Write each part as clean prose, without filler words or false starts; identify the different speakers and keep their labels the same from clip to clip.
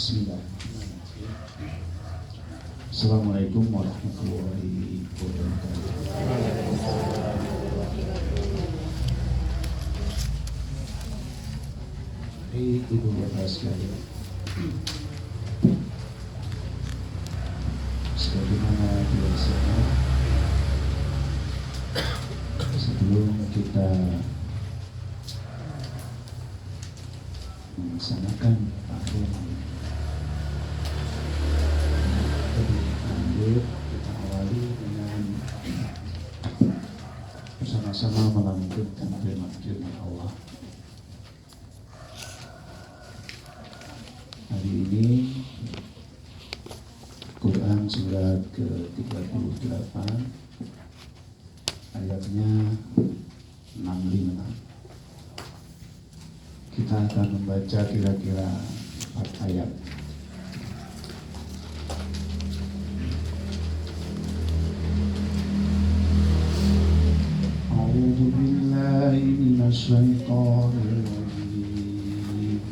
Speaker 1: Bismillahirrahmanirrahim. Assalamualaikum warahmatullahi wabarakatuh. Hari Ibu Bapak sekalian, sebagaimana biasanya sebelum kita melaksanakan tahun lebih lanjut, kita awali dengan bersama-sama melanjutkan firman Allah. Hari ini Quran surat ke-38 ayatnya 65. Kita akan membaca kira-kira 4 ayat. A'udzu billahi minasyaitonir rajim.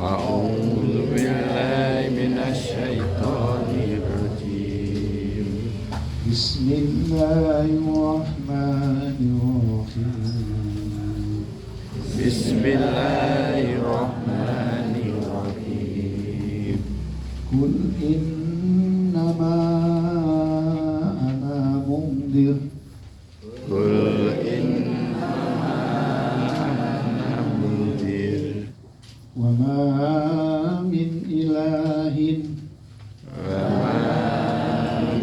Speaker 2: A'udzu billahi minasyaitonir rajim.
Speaker 1: Bismillahirrahmanirrahim.
Speaker 2: Bismillahirrahmanirrahim.
Speaker 1: Qul innama ana mundir.
Speaker 2: Qul innama ana mundir.
Speaker 1: Wa ma min ilahin
Speaker 2: Wa ma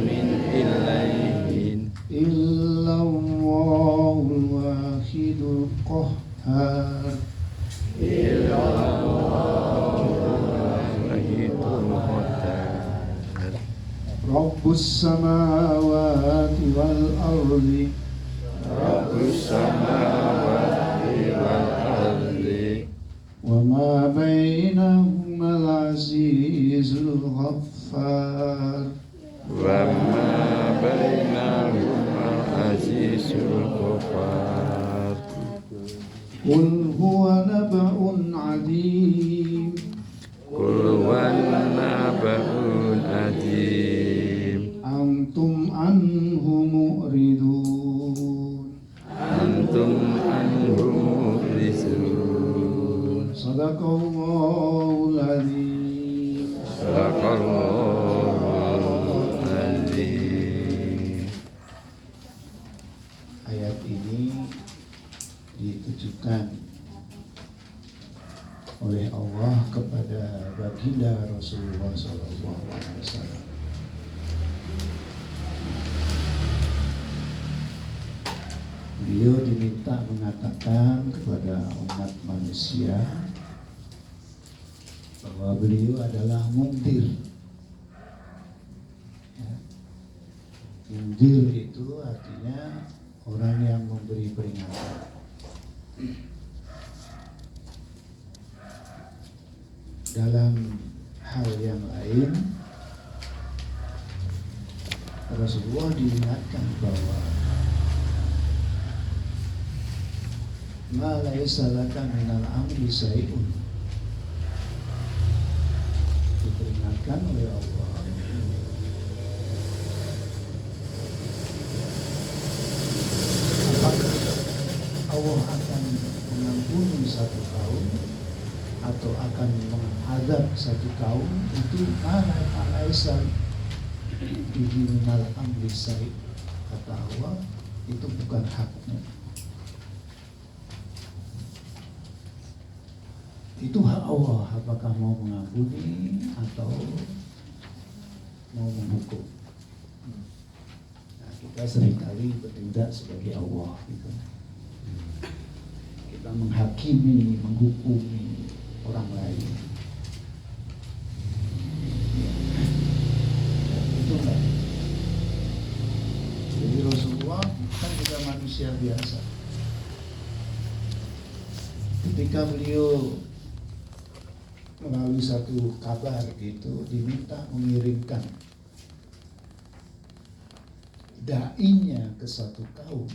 Speaker 2: min ilahin
Speaker 1: illallahul wahidul qahhar. Rabbus samawati wal ardi.
Speaker 2: Rabbus samawati wal ardi.
Speaker 1: Wa ma bainahumal azizul ghaffar.
Speaker 2: Wa ma bainahuma azizul ghaffar.
Speaker 1: Qul huwa naba'un 'adzim.
Speaker 2: Qul huwa naba'un 'adzim.
Speaker 1: Antum anhu mu'ridun.
Speaker 2: Antum anhu mu'ridun.
Speaker 1: Sadaqallahul adzim.
Speaker 2: Sadaqallahul adzim.
Speaker 1: Ayat ini ditujukan oleh Allah kepada baginda Rasulullah SAW. Beliau diminta mengatakan kepada umat manusia bahwa beliau adalah mundir. Ya. Mundir itu artinya orang yang memberi peringatan. Dalam hal yang lain, Rasulullah diingatkan bahwa ma laisa laka minal amri syai'un. Diperingatkan oleh Allah. Apakah Allah akan mengampuni satu kaum atau akan menghadap satu kaum, itu alaisa bihi minal amri syai', kata Allah, itu bukan haknya. Itu hak Allah, apakah mau mengampuni atau mau menghukum. Nah, kita seringkali bertindak sebagai Allah gitu. Kita menghakimi, menghukumi orang lain. Itu enggak. Jadi Rasulullah kan juga manusia biasa. Ketika beliau melalui satu kabar gitu diminta mengirimkan da'inya ke satu kaum,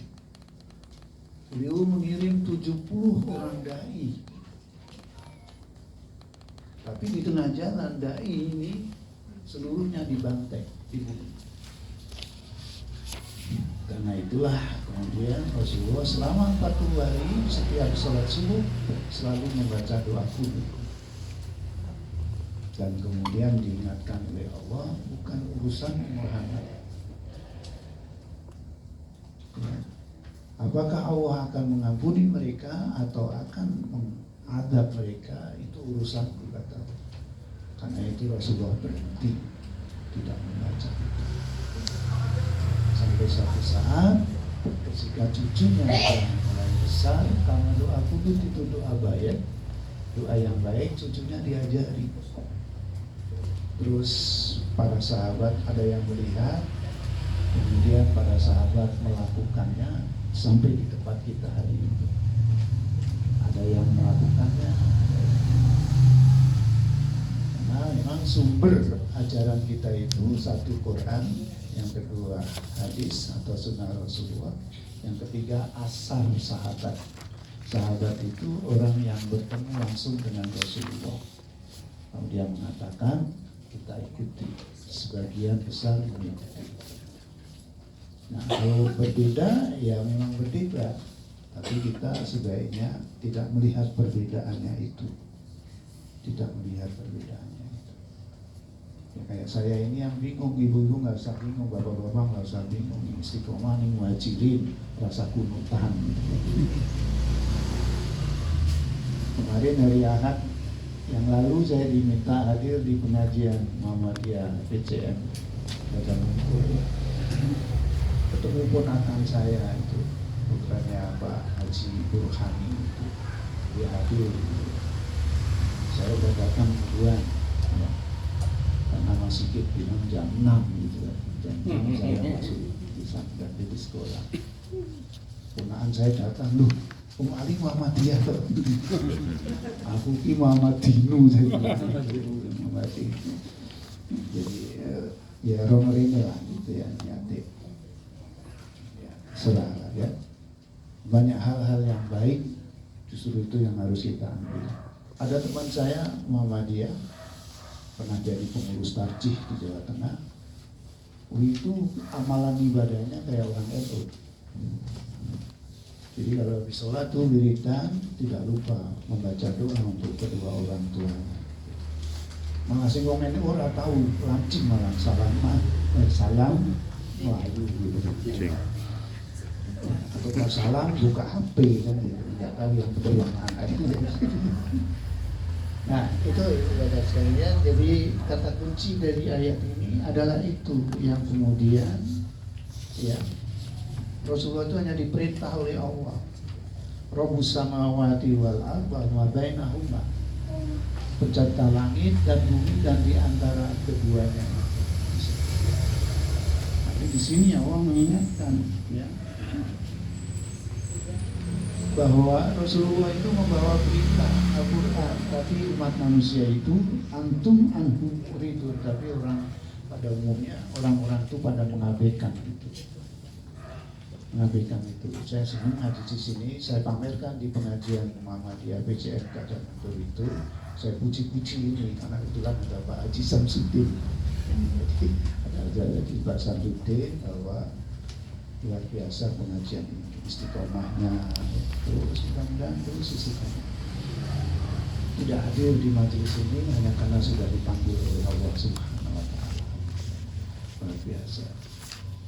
Speaker 1: beliau mengirim 70 orang da'i. Kata Tapi di tengah jalan dai ini seluruhnya dibantai, dibunuh. Karena itulah kemudian Rasulullah selama 40 hari setiap sholat subuh selalu membaca doa kunut. Dan kemudian diingatkan oleh Allah, bukan urusan Muhammad. Apakah Allah akan mengampuni mereka atau akan mengadab mereka, itu urusan kata. Karena itu Rasulullah berhenti, tidak membaca. Sampai suatu saat ketika cucunya mulai besar, karena doa kunut itu doa baik, doa yang baik, cucunya diajari. Terus para sahabat ada yang melihat, kemudian para sahabat melakukannya sampai di tempat kita hari ini. Ada yang melakukannya. Nah, memang sumber ajaran kita itu satu Quran, yang kedua hadis atau sunnah Rasulullah, yang ketiga asar sahabat. Sahabat itu orang yang bertemu langsung dengan Rasulullah. Lalu dia mengatakan, kita ikuti, sebagian besar mengikuti. Nah, kalau berbeda, ya memang berbeda. Tapi kita sebaiknya tidak melihat perbedaannya itu. Tidak melihat perbedaannya itu. Ya, kayak saya ini yang bingung, ibu-ibu nggak usah bingung, bapak-bapak nggak usah bingung. Istiqomah nih muhajirin, rasa kunutan. Kemarin hari Ahad yang lalu saya diminta hadir di pengajian Muhammadiyah PCM Badan Hukum. Ketemu ponakan saya itu, putranya Pak Haji Burhani itu, dia hadir. Saya udah datang duluan, ya. Karena Mas Sigit bilang jam 6 gitu, jam 6 saya masuk di sana di sekolah. Ponakan saya datang, loh, Ali Muhammadiyah. Aku ki Muhammadinu saya bilang. Muhammadinu. Jadi ya romer ini lah gitu ya, nyate. Ya, selala ya. Banyak hal-hal yang baik justru itu yang harus kita ambil. Ada teman saya Muhammadiyah pernah jadi pengurus tarjih di Jawa Tengah. Itu amalan ibadahnya kayak orang NU. Jadi kalau habis sholat tuh wiridan tidak lupa membaca doa untuk kedua orang tua. Malah sing wong ini ora tahu lancing malah salam melayu gitu. Atau kalau salam buka HP kan gitu, nggak tahu yang betul yang mana itu. Nah itu ibadah sekalian. Jadi kata kunci dari ayat ini adalah itu yang kemudian ya. Rasulullah itu hanya diperintah oleh Allah. Rabbus samawati wal ardh wa ma bainahuma. Pencipta langit dan bumi dan di antara keduanya. Tapi di sini Allah mengingatkan ya, bahwa Rasulullah itu membawa berita Al-Quran, tapi umat manusia itu antum anhum muridun, tapi orang pada umumnya orang-orang itu pada mengabaikan itu. Mengabaikan itu. Saya senang hadir di sini, saya pamerkan di pengajian Muhammadiyah PCM Badan Hukum itu, saya puji-puji ini karena kebetulan ada Pak Haji Samsudin. Jadi ada lagi Pak Samsudin bahwa luar biasa pengajian ini, istiqomahnya terus mudah-mudahan terus istiqomah. Tidak hadir di majelis ini hanya karena sudah dipanggil oleh Allah Subhanahu wa Ta'ala. Luar biasa.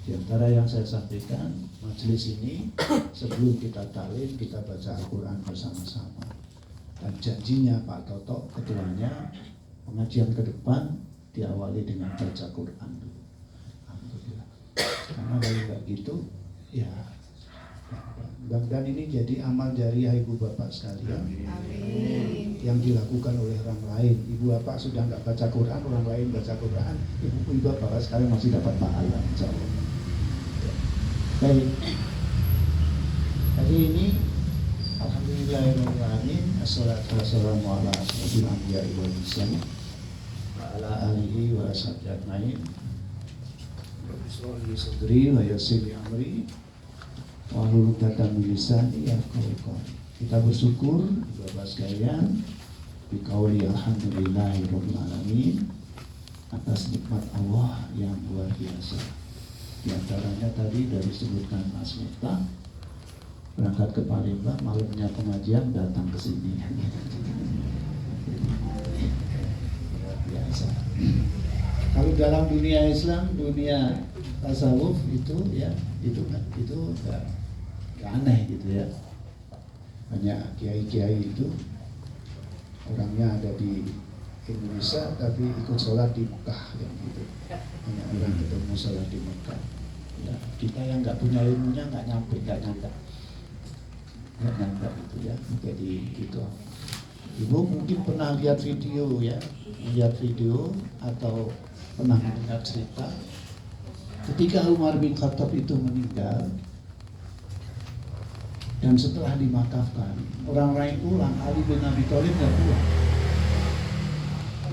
Speaker 1: Di antara yang saya sampaikan, majelis ini sebelum kita talim, kita baca Al-Quran bersama-sama. Dan janjinya Pak Toto, ketuanya, pengajian ke depan diawali dengan baca Quran dulu. Alhamdulillah. Karena kalau nggak gitu, ya mudah-mudahan ini jadi amal jariah ibu bapak sekalian. Amin. Yang dilakukan oleh orang lain. Ibu bapak sudah nggak baca Quran, orang lain baca Quran, ibu bapak sekarang masih dapat pahala, insya Allah. Baik. Hari ini alhamdulillahirrahmanirrahim. Assalatu wassalamu ala asyrofil anbiya'i wal mursalin wa ala alihi wa ashabihi ajmain. Rabbi shrah li sadri wa yassir li amri wahlul 'uqdatam min lisani yafqahu qawli. Kita bersyukur Bapak sekalian Biqauli alhamdulillahirabbil alamin, atas nikmat Allah yang luar biasa. Di antaranya tadi dari sebutkan Mas Miftah berangkat ke Palembang, malamnya pengajian datang ke sini. Luar biasa. Kalau dalam dunia Islam, dunia tasawuf itu ya itu nggak aneh gitu ya. Banyak kiai-kiai itu orangnya ada di Indonesia tapi ikut sholat di Mekah yang gitu. Banyak orang ketemu sholat di Mekah. Ya, kita yang nggak punya ilmunya nggak nyampe gitu ya. Jadi gitu. Ibu mungkin pernah lihat video ya, atau pernah mendengar cerita ketika Umar bin Khattab itu meninggal dan setelah dimakamkan, orang-orang itu Ali bin Abi Thalib nggak pulang,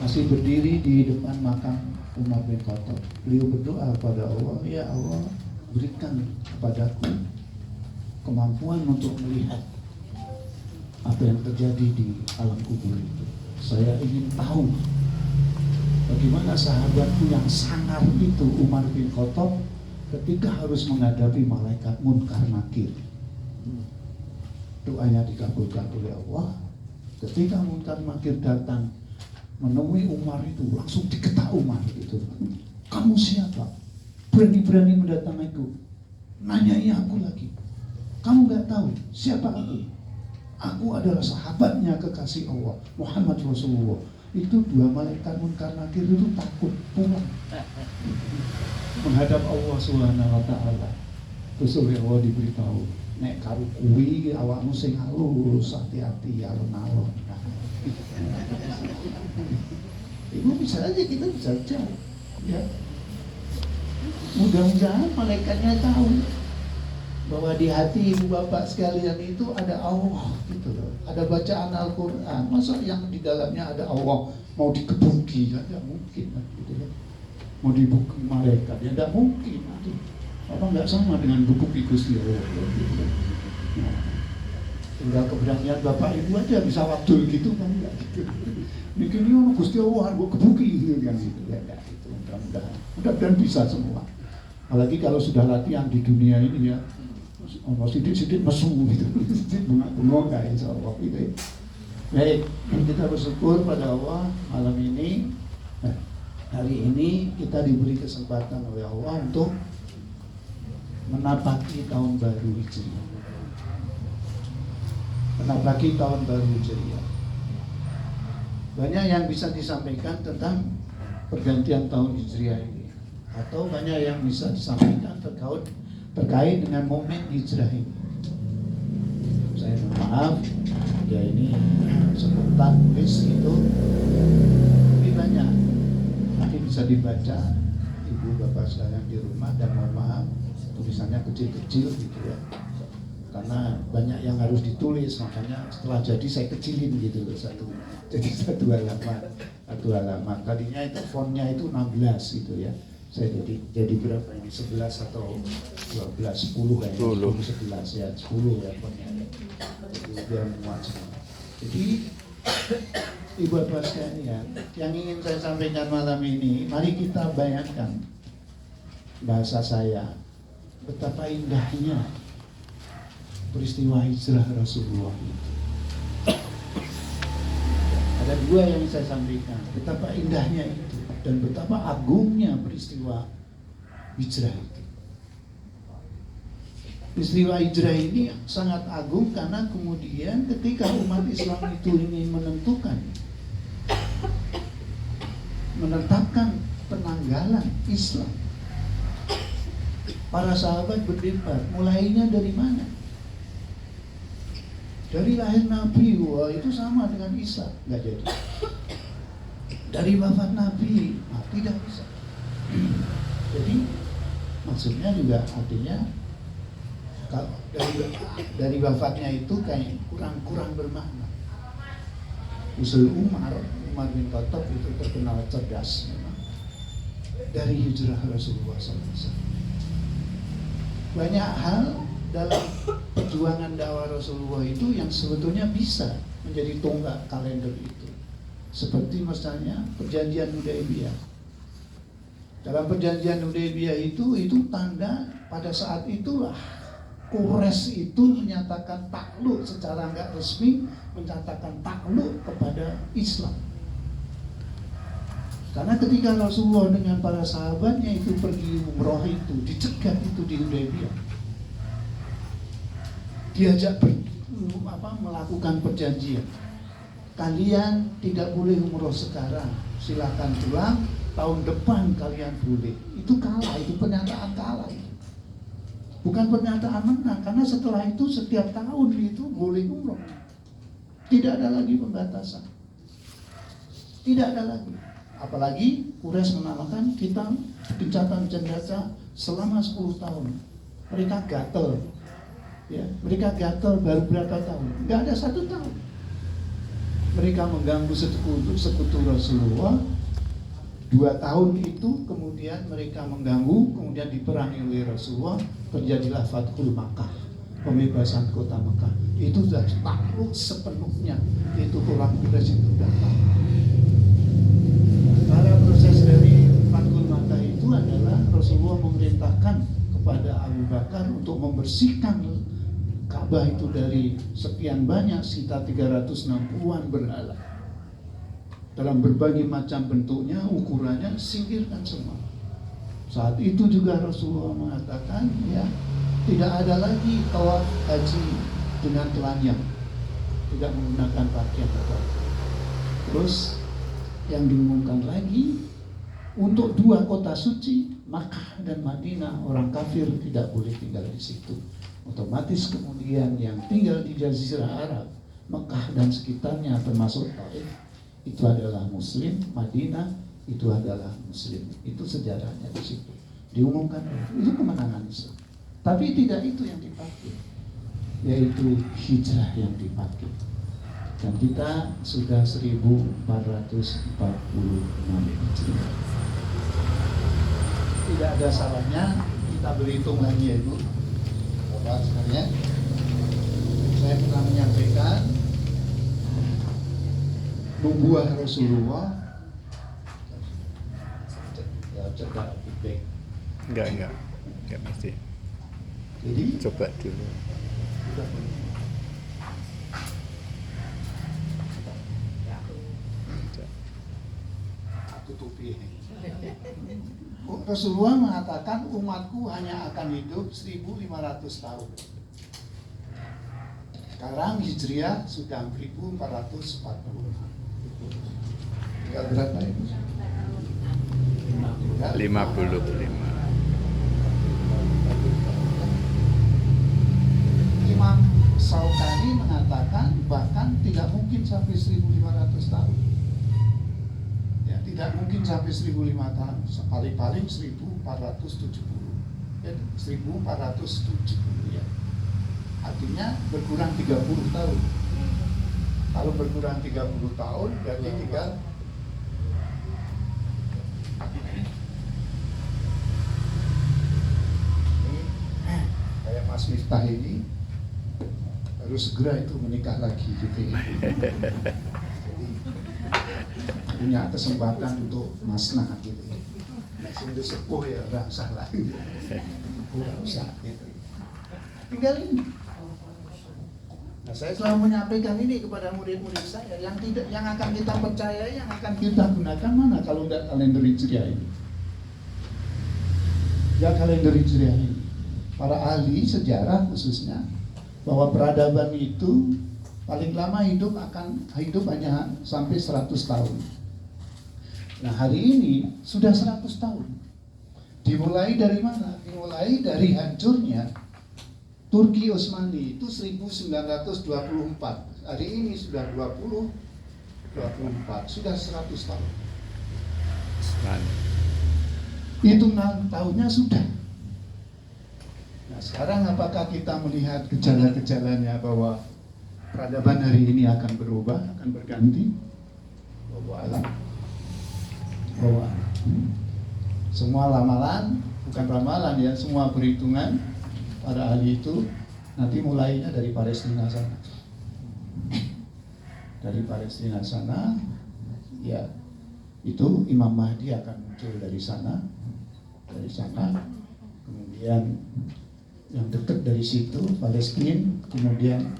Speaker 1: masih berdiri di depan makam Umar bin Khattab. Beliau berdoa kepada Allah, ya Allah berikan kepadaku kemampuan untuk melihat apa yang terjadi di alam kubur itu. Saya ingin tahu bagaimana sahabatku yang sangar itu Umar bin Khattab ketika harus menghadapi malaikat Munkar Nakir. Doanya dikabulkan oleh Allah. Ketika Munkar Nakir datang menemui Umar itu, langsung diketak Umar gitu. Kamu siapa? Berani-berani mendatangiku. Nanyai aku lagi. Kamu nggak tahu siapa aku? Aku adalah sahabatnya kekasih Allah, Muhammad Rasulullah. Itu dua malaikat Munkar Nakir itu takut pulang menghadap Allah Subhanahu wa taala. Terus oleh Allah diberitahu, nek karo kuwi awakmu sing halus, hati-hati alon-alon. Ibu bisa aja, kita bisa aja ya. Mudah-mudahan malaikatnya tahu bahwa di hati ibu bapak sekalian itu ada Allah gitu loh. Ada bacaan Al-Quran. Masa yang di dalamnya ada Allah mau dikebuki? Ya tidak mungkin gitu ya. Mau dibuki malaikat ya tidak mungkin. Apa nggak sama dengan buku Gusti Allah gitu ya. Nah, tinggal keberanian bapak ibu aja bisa waktu gitu kan enggak gitu. Mikirnya Gusti Allah harus kebuki gitu kan gitu ya. Itu mudah-mudahan bisa semua. Apalagi kalau sudah latihan di dunia ini ya, sedikit-sedikit mesum gitu, sedikit bengong kayak insya Allah gitu. Baik, kita bersyukur pada Allah malam ini, hari ini kita diberi kesempatan oleh Allah untuk menapaki tahun baru Hijriah. Menapaki tahun baru Hijriah. Banyak yang bisa disampaikan tentang pergantian tahun Hijriah ini. Atau banyak yang bisa disampaikan terkait dengan momen hijrah ini. Saya mohon maaf, ya ini sebentar tulis itu lebih banyak. Nanti bisa dibaca ibu bapak sekalian di rumah, dan mohon maaf tulisannya kecil-kecil gitu ya. Karena banyak yang harus ditulis, makanya setelah jadi saya kecilin gitu loh satu halaman. Tadinya itu fontnya itu 16 gitu ya. Saya jadi berapa ini? 11 atau 12, 10 kayaknya. 11 ya, 10 ya fontnya. Jadi biar muat semua. Jadi ibu bapak sekalian, yang ingin saya sampaikan malam ini, mari kita bayangkan bahasa saya, betapa indahnya peristiwa hijrah Rasulullah itu. Ada dua yang saya sampaikan, betapa indahnya itu dan betapa agungnya peristiwa hijrah itu. Peristiwa hijrah ini sangat agung karena kemudian ketika umat Islam itu ingin menetapkan penanggalan Islam, para sahabat berdebat, mulainya dari mana? Dari lahir Nabi, wah itu sama dengan Isa, nggak jadi. Dari wafat Nabi, tidak bisa. Jadi maksudnya juga artinya kalau dari wafatnya itu kayak kurang bermakna. Usul Umar bin Khattab itu terkenal cerdas memang. Dari hijrah Rasulullah SAW. Banyak hal dalam perjuangan dakwah Rasulullah itu yang sebetulnya bisa menjadi tonggak kalender itu. Seperti misalnya perjanjian Hudaybiyah. Dalam perjanjian Hudaybiyah itu tanda pada saat itulah Quraisy itu menyatakan takluk secara enggak resmi, menyatakan takluk kepada Islam. Karena ketika Rasulullah dengan para sahabatnya itu pergi umroh itu, dicegat itu di Hudaybiyah. Diajak melakukan perjanjian. Kalian tidak boleh umroh sekarang, silakan pulang, tahun depan kalian boleh. Itu kalah, itu pernyataan kalah. Bukan pernyataan menang, karena setelah itu setiap tahun itu boleh umroh. Tidak ada lagi pembatasan. Tidak ada lagi. Apalagi Quraisy menamakan kita gencatan jenazah selama 10 tahun. Mereka gatel. Ya, mereka gatel baru berapa tahun? Enggak ada 1 tahun. Mereka mengganggu sekutu Rasulullah. 2 tahun itu kemudian mereka mengganggu, kemudian diperangi oleh Rasulullah, terjadilah Fathul Makkah, pembebasan kota Makkah. Itu sudah takluk sepenuhnya, itu orang Quraisy itu datang. Karena proses dari Fathul Makkah itu adalah Rasulullah memerintahkan kepada Abu Bakar untuk membersihkan Ka'bah itu dari sekian banyak sekitar 360-an berhala. Dalam berbagai macam bentuknya, ukurannya, singkirkan semua. Saat itu juga Rasulullah mengatakan, ya, tidak ada lagi tawaf haji dengan telanjang, tidak menggunakan pakaian kotor. Terus yang diumumkan lagi, untuk 2 kota suci, Makkah dan Madinah, orang kafir tidak boleh tinggal di situ. Otomatis kemudian yang tinggal di Jazirah Arab, Mekah dan sekitarnya termasuk Taif, itu adalah Muslim. Madinah itu adalah Muslim. Itu sejarahnya di situ. Diumumkan itu kemenangan Islam. Tapi tidak itu yang dipakai, yaitu hijrah yang dipakai. Dan kita sudah 1446 Hijriah. Tidak ada salahnya kita berhitung lagi ya Ibu. Bapak sekalian, saya pernah menyampaikan nubuah Rasulullah. Ya, cepat feedback.
Speaker 2: Enggak mesti.
Speaker 1: Jadi
Speaker 2: Coba dulu.
Speaker 1: tutupi ini. Rasulullah mengatakan umatku hanya akan hidup 1500 tahun. Sekarang Hijriah sudah 1440. Tinggal berapa itu?
Speaker 2: 55.
Speaker 1: Imam Syaukani mengatakan bahkan tidak mungkin sampai 1500 tahun. Ya, tidak mungkin sampai 1500 tahun, paling-paling 1470. Ya, 1470 ya. Artinya berkurang 30 tahun. Kalau berkurang 30 tahun berarti tinggal ini kayak Mas Miftah ini harus segera itu menikah lagi gitu ya. Jadi punya kesempatan untuk masnah gitu ya. Sudah sepuh ya nggak usah lagi, nggak usah gitu. Tinggal ini. Nah, saya selalu menyampaikan ini kepada murid-murid saya, yang akan kita percayai, yang akan kita gunakan mana kalau tidak kalender Hijriah ini? Ya kalender Hijriah ini. Para ahli sejarah khususnya bahwa peradaban itu paling lama hidup hanya sampai 100 tahun. Nah, hari ini sudah 100 tahun. Dimulai dari mana? Dimulai dari hancurnya Turki Utsmani itu 1924. Hari ini sudah 24, sudah 100 tahun. Hitung tahunnya sudah. Nah, sekarang apakah kita melihat gejala-gejalanya bahwa peradaban hari ini akan berubah, akan berganti? Bahwa semua ramalan, bukan ramalan ya, semua perhitungan para ahli itu nanti mulainya dari Palestina sana. Dari Palestina sana Ya, itu Imam Mahdi akan muncul dari sana, kemudian yang dekat dari situ Palestina, kemudian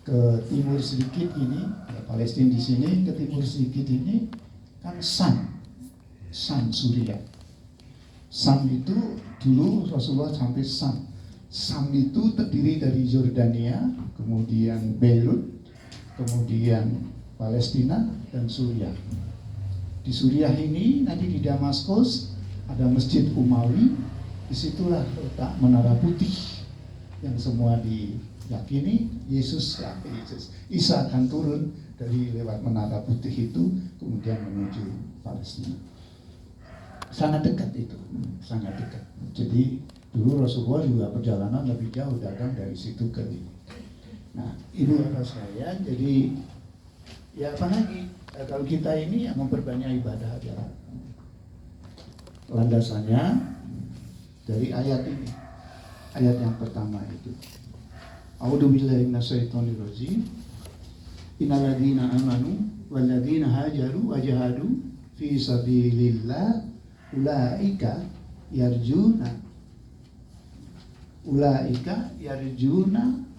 Speaker 1: ke timur sedikit ini, ya Palestina di sini, ke timur sedikit ini kan Sam Suriah. Sam itu dulu Rasulullah sampai Sam. Sam itu terdiri dari Yordania, kemudian Beirut, kemudian Palestina dan Suriah. Di Suriah ini nanti di Damaskus ada Masjid Umawi, disitulah letak Menara Putih yang semua diyakini Isa akan turun dari lewat Menara Putih itu kemudian menuju Palestina. Sangat dekat itu, sangat dekat. Jadi dulu Rasulullah juga perjalanan lebih jauh datang dari situ ke ini. Nah, itu kata saya. Jadi ya apa lagi? Kalau kita ini yang memperbanyak ibadah adalah landasannya dari ayat ini. Ayat yang pertama itu. A'udzubillahi minasyaitonirrajim. Innal ladzina amanu wal ladzina hajaru wa jahadu fi sabilillah ulaika yarjuna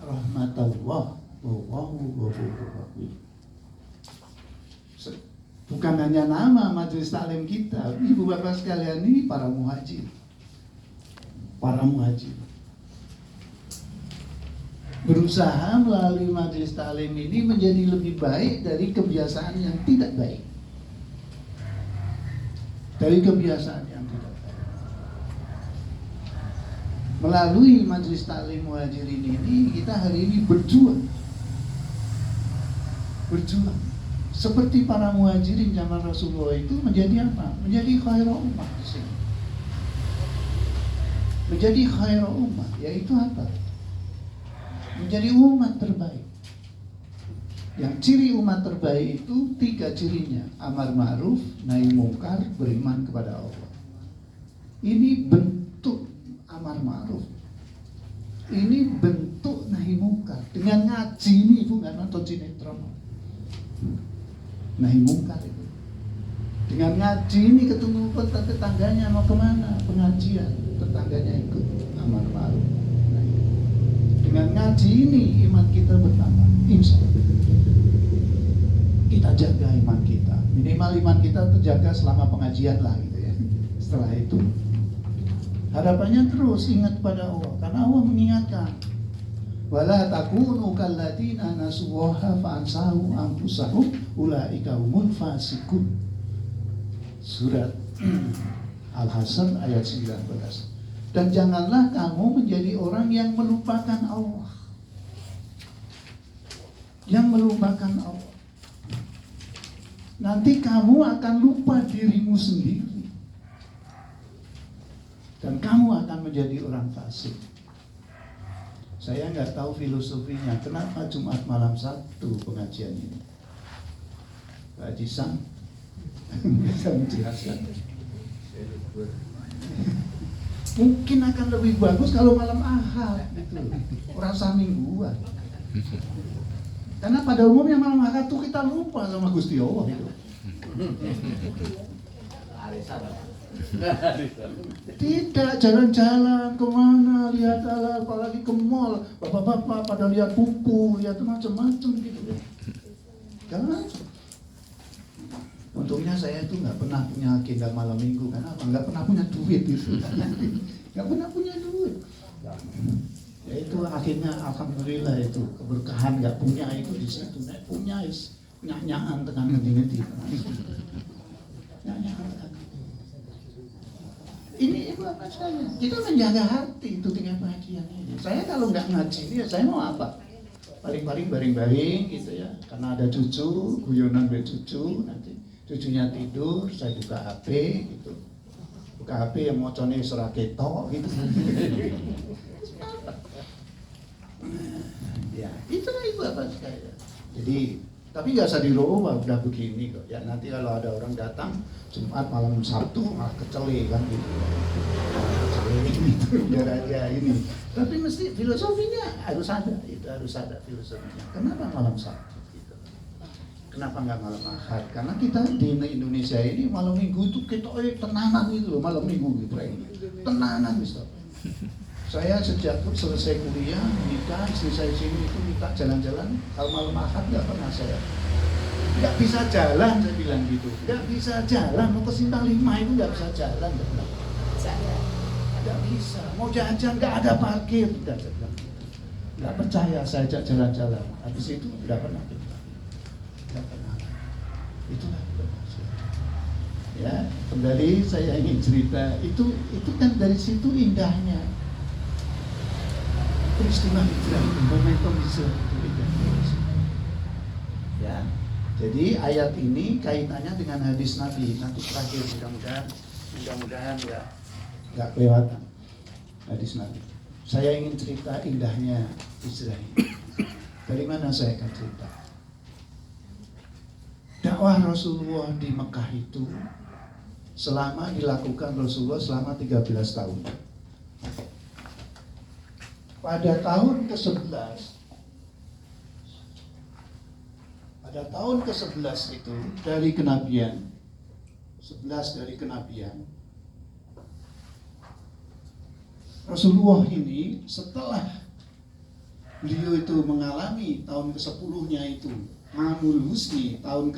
Speaker 1: rahmatallah wallahu ghafurur rahim. Bukan hanya nama majelis taklim kita, ibu bapak sekalian, ini para muhajir. Berusaha melalui majelis taklim ini menjadi lebih baik dari kebiasaan yang tidak baik. Melalui majelis taklim muhajirin ini kita hari ini berjuang. Seperti para muhajirin zaman Rasulullah itu menjadi apa? Menjadi khairul ummah di sini. Menjadi khairul ummah, yaitu apa? Menjadi umat terbaik. Yang ciri umat terbaik itu 3 cirinya: amar ma'ruf, nahi mungkar, beriman kepada Allah. Ini bentuk amar ma'ruf. Ini bentuk nahi mungkar. Dengan ngaji ini ibu nggak nonton sinetron. Nahi mungkar itu. Dengan ngaji ini ketemu tetangganya mau kemana? Pengajian, tetangganya ikut, amar ma'ruf. Dengan ngaji ini iman kita bertambah. Insya Allah. Kita jaga iman kita. Minimal iman kita terjaga selama pengajian lah gitu ya. Setelah itu harapannya terus ingat pada Allah, karena Allah mengingatkan. Wala takunu kalladzina nasuwaha fa'ansahu anfusahum ulaika humul fasiqun. Surat Al-Hasan ayat 19. Dan janganlah kamu menjadi orang yang melupakan Allah. Nanti kamu akan lupa dirimu sendiri. Dan kamu akan menjadi orang fasik. Saya nggak tahu filosofinya, kenapa Jumat malam Sabtu pengajian ini. Pak Haji Sang bisa menjelaskan. Mungkin akan lebih bagus kalau malam Ahad gitu. Orang mingguan. Karena pada umumnya malam Ahad tuh kita lupa sama Gusti Allah itu. Tidak jalan-jalan kemana, lihat apalagi ke mall, bapak-bapak pada lihat buku, lihat macam-macam gitu. Jangan. Untungnya saya itu nggak pernah punya agenda malam minggu, karena nggak pernah punya duit gitu. Nggak pernah punya duit. Ya itu akhirnya alhamdulillah itu keberkahan nggak punya itu di situ. Nek punya nyanyian tekan ngerti-ngerti. Ini apa saya? Kita menjaga hati itu dengan bahagia ini. Saya kalau nggak ngaji ini, saya mau apa? Paling-paling baring-baring gitu ya. Karena ada cucu, guyonan cucu, nanti cucunya tidur, saya buka HP gitu. Buka HP yang moconnya surah ketok gitu. Ya, itulah ibu apa sekali. Jadi, tapi nggak usah dirubah, udah begini kok. Ya nanti kalau ada orang datang Jumat malam Sabtu malah kecele kan gitu. Kecele gitu biar aja ini. Tapi mesti filosofinya harus ada, itu harus ada filosofinya. Kenapa malam Sabtu? Gitu. Kenapa nggak malam Ahad? Karena kita di Indonesia ini malam Minggu itu kita tenanan itu loh, malam Minggu gitu ini. Tenanan gitu. Saya sejak selesai kuliah, nikah, istri saya sini itu minta jalan-jalan. Kalau malam Ahad nggak pernah saya. Nggak bisa jalan, saya bilang gitu. Nggak bisa jalan, mau ke Simpang 5 itu nggak bisa jalan. Nggak bisa. Mau jajan nggak ada parkir. Nggak percaya saya ajak jalan-jalan. Habis itu nggak pernah. Nggak pernah. Itulah manusia. Ya, kembali saya ingin cerita. Itu kan dari situ indahnya. Peristiwa hijrah itu, momentum hijrah itu indah. Ya. Jadi ayat ini kaitannya dengan hadis Nabi. Nanti terakhir mudah-mudahan ya nggak kelewatan hadis Nabi. Saya ingin cerita indahnya hijrah ini. Dari mana saya akan cerita? Dakwah Rasulullah di Mekah itu selama dilakukan Rasulullah selama 13 tahun. Pada tahun ke-11 itu dari kenabian, 11 dari kenabian, Rasulullah ini setelah beliau itu mengalami tahun ke-10-nya itu Amul Husni, tahun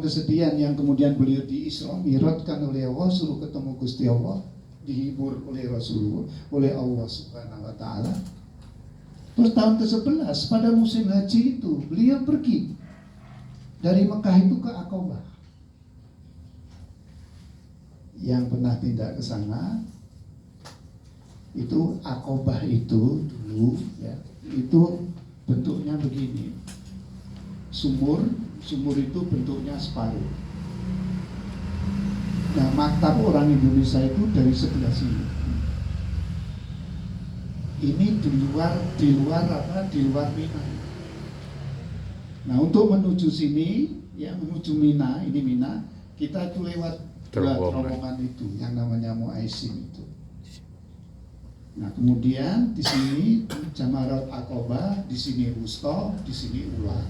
Speaker 1: kesedihan yang kemudian beliau di Isra Mi'rajkan oleh Allah, suruh ketemu Gusti Allah, dihibur oleh Rasulullah, oleh Allah Subhanahu wa Ta'ala. Terus tahun ke-11 pada musim haji itu beliau pergi dari Mekah itu ke Aqabah. Yang pernah tidak ke sana itu Aqabah itu dulu ya, itu bentuknya begini. Sumur itu bentuknya separuh. Nah, maktab orang Indonesia itu dari sebelah sini. Ini di luar Mina. Nah, untuk menuju sini, ya menuju Mina, ini Mina, kita itu lewat dua terowongan itu, yang namanya Muaisim itu. Nah, kemudian di sini Jamarat Aqabah, di sini Wusta, di sini Ula,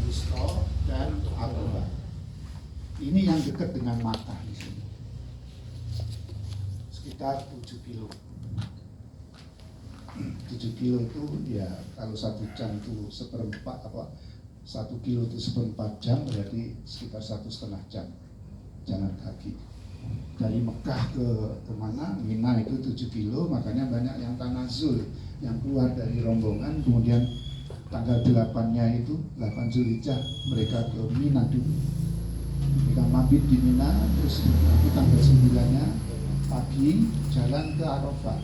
Speaker 1: Wusta, dan Aqabah. Ini yang dekat dengan mata di sini. Sekitar 7 kilo. 7 kilo itu ya kalau 1 jam itu 1 kilo itu 1/4 jam, berarti sekitar 1,5 jam jalan kaki. Dari Mekah ke mana? Mina itu 7 kilo, makanya banyak yang tanazul, yang keluar dari rombongan, kemudian tanggal 8-nya itu 8 Zulhijjah mereka ke Mina dulu. Mereka mabit di Mina, terus nanti tanggal 9-nya pagi jalan ke Arafah.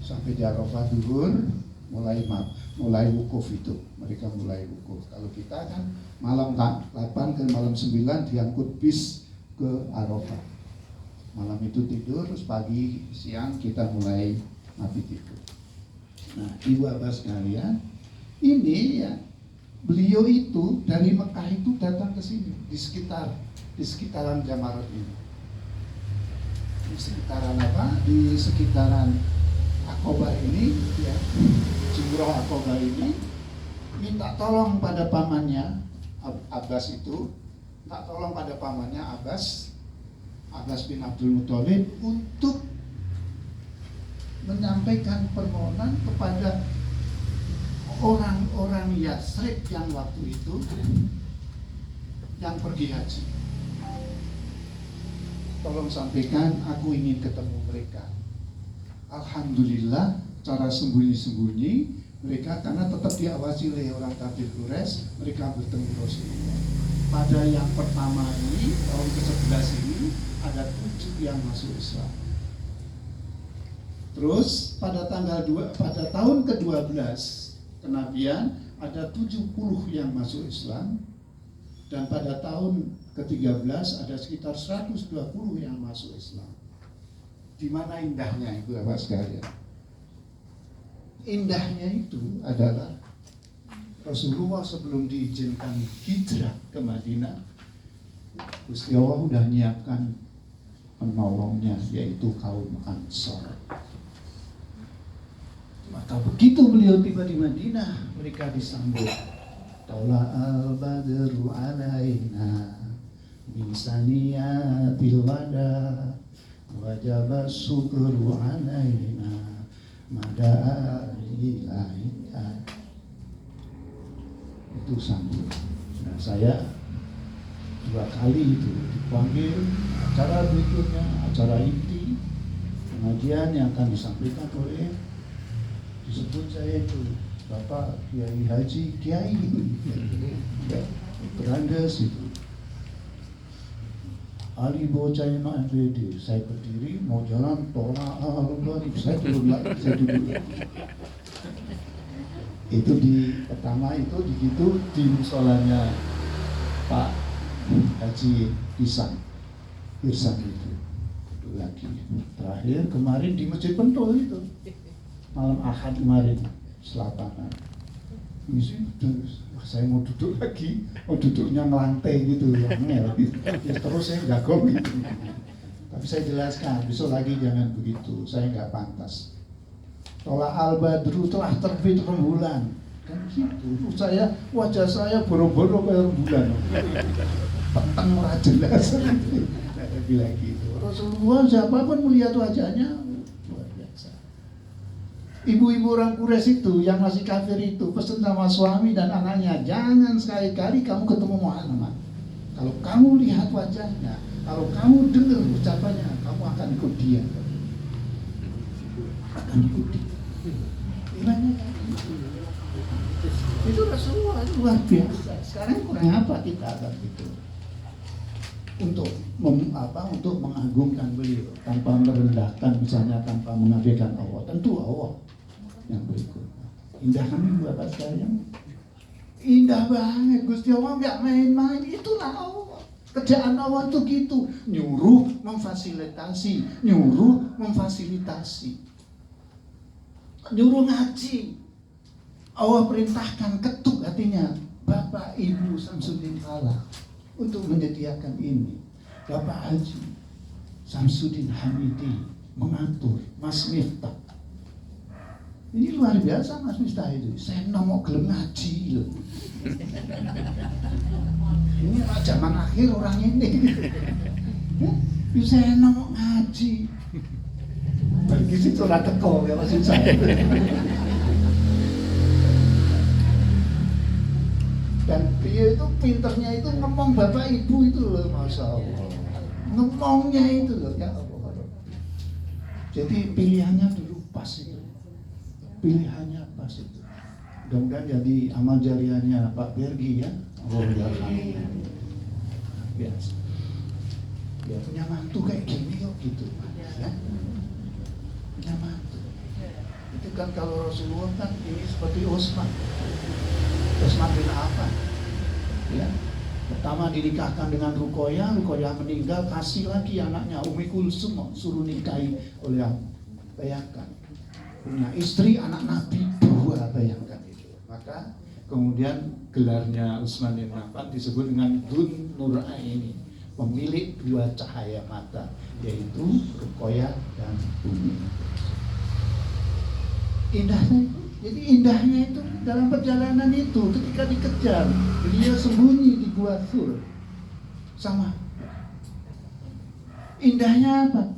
Speaker 1: Sampai di Arafah duhur mulai wukuf itu. Mereka mulai wukuf. Kalau kita kan malam 8 ke malam 9 diangkut bis ke Arafah. Malam itu tidur, terus pagi siang kita mulai mabit itu. Nah, Ibu Abah sekalian, ini ya beliau itu dari Mekah itu datang ke sini di sekitaran Jamarat ini. Di sekitaran apa? Di sekitaran Aqabah ini, ya, Jumrah Aqabah ini, minta tolong pada pamannya Abbas itu, minta tolong pada pamannya Abbas bin Abdul Muthalib untuk menyampaikan permohonan kepada orang-orang Yatsrib yang waktu itu yang pergi haji. Tolong sampaikan, aku ingin ketemu mereka. Alhamdulillah, cara sembunyi-sembunyi mereka, karena tetap diawasi oleh orang kafir Quraisy, mereka bertemu Rasulullah. Pada yang pertama ini, tahun ke-11 ini, ada 7 yang masuk Islam. Terus pada tahun ke-12 kenabian ada 70 yang masuk Islam, dan pada tahun ke-13 ada sekitar 120 yang masuk Islam. Di mana indahnya itu Bapak sekalian? Indahnya itu adalah Rasulullah sebelum diizinkan hijrah ke Madinah, Gusti Allah sudah menyiapkan penolongnya, yaitu kaum Ansor. Maka begitu beliau tiba di Madinah, mereka disambut. Tala al-badru alaina min saniyatil wada wajaba syukru alaina mada ilaika. Itu sambut. Nah, saya 2 kali itu dipanggil acara berikutnya, acara inti pengajian yang akan disampaikan oleh, disebut saya itu Bapak Kiai Haji Kiai Berandes itu. Ali bocah yang MPD, saya berdiri mau jalan tolak saya turun lagi, saya duduk lagi. Itu di pertama itu di situ di musolanya Pak Haji Irsan itu lagi. Terakhir kemarin di Masjid Pentul itu malam Ahad kemarin Selatan. Ini saya mau duduk lagi, mau duduknya ngelantai gitu, ngel gitu. Ya, terus saya jagong gitu. Tapi saya jelaskan, besok lagi jangan begitu, saya nggak pantas. Tola al-badru telah terbit rembulan, kan gitu. Saya wajah saya boro-boro kayak rembulan, petang ora jelas. Saya bilang gitu. Rasulullah siapapun melihat wajahnya luar biasa. Ibu-ibu orang Quraisy itu yang masih kafir itu pesan sama suami dan anaknya, jangan sekali-kali kamu ketemu Muhammad. Kalau kamu lihat wajahnya, kalau kamu dengar ucapannya, kamu akan ikut dia. Akan ikut dia. Gimana kan? Itu Rasulullah luar biasa. Sekarang kurang apa kita akan itu? Untuk untuk mengagungkan beliau tanpa merendahkan, misalnya tanpa mengabaikan Allah. Tentu Allah yang berikut. Indah kan Bapak sekalian? Indah banget. Gusti Allah nggak main-main. Itulah Allah. Kerjaan Allah itu gitu. Nyuruh memfasilitasi, nyuruh ngaji. Allah perintahkan ketuk hatinya Bapak Ibu Samsudin Falak untuk menyediakan ini. Bapak Haji Samsudin Hamidi mengatur Mas Miftah. Ini luar biasa Mas Miftah itu. Saya mau gelem ngaji loh. Ini zaman akhir orang ini. Saya mau ngaji. Bagi situ ora teko ya maksud saya. Dan dia itu pinternya itu ngomong Bapak Ibu itu loh, Masya Allah. Ngomongnya itu loh, ya Allah. Jadi pilihannya dulu pas itu. Pilihannya pas itu. Mudah-mudahan jadi amal jariahnya Pak Bergi ya. Allah ya. Biasa. Ya punya mantu kayak gini kok gitu. Ya. Punya mantu. Itu kan kalau Rasulullah kan ini seperti Utsman bin Affan. Ya. Pertama dinikahkan dengan Ruqayyah meninggal, kasih lagi anaknya Umi Kulsum suruh nikahi oleh aku. Bayangkan. Punya istri anak Nabi 2, bayangkan itu. Maka kemudian gelarnya Utsman bin Affan disebut dengan Dzun Nuraini, pemilik 2 cahaya mata, yaitu Ruqayyah dan Umi. Indahnya itu. Jadi indahnya itu dalam perjalanan itu ketika dikejar, beliau sembunyi di Gua Thur. Sama. Indahnya apa?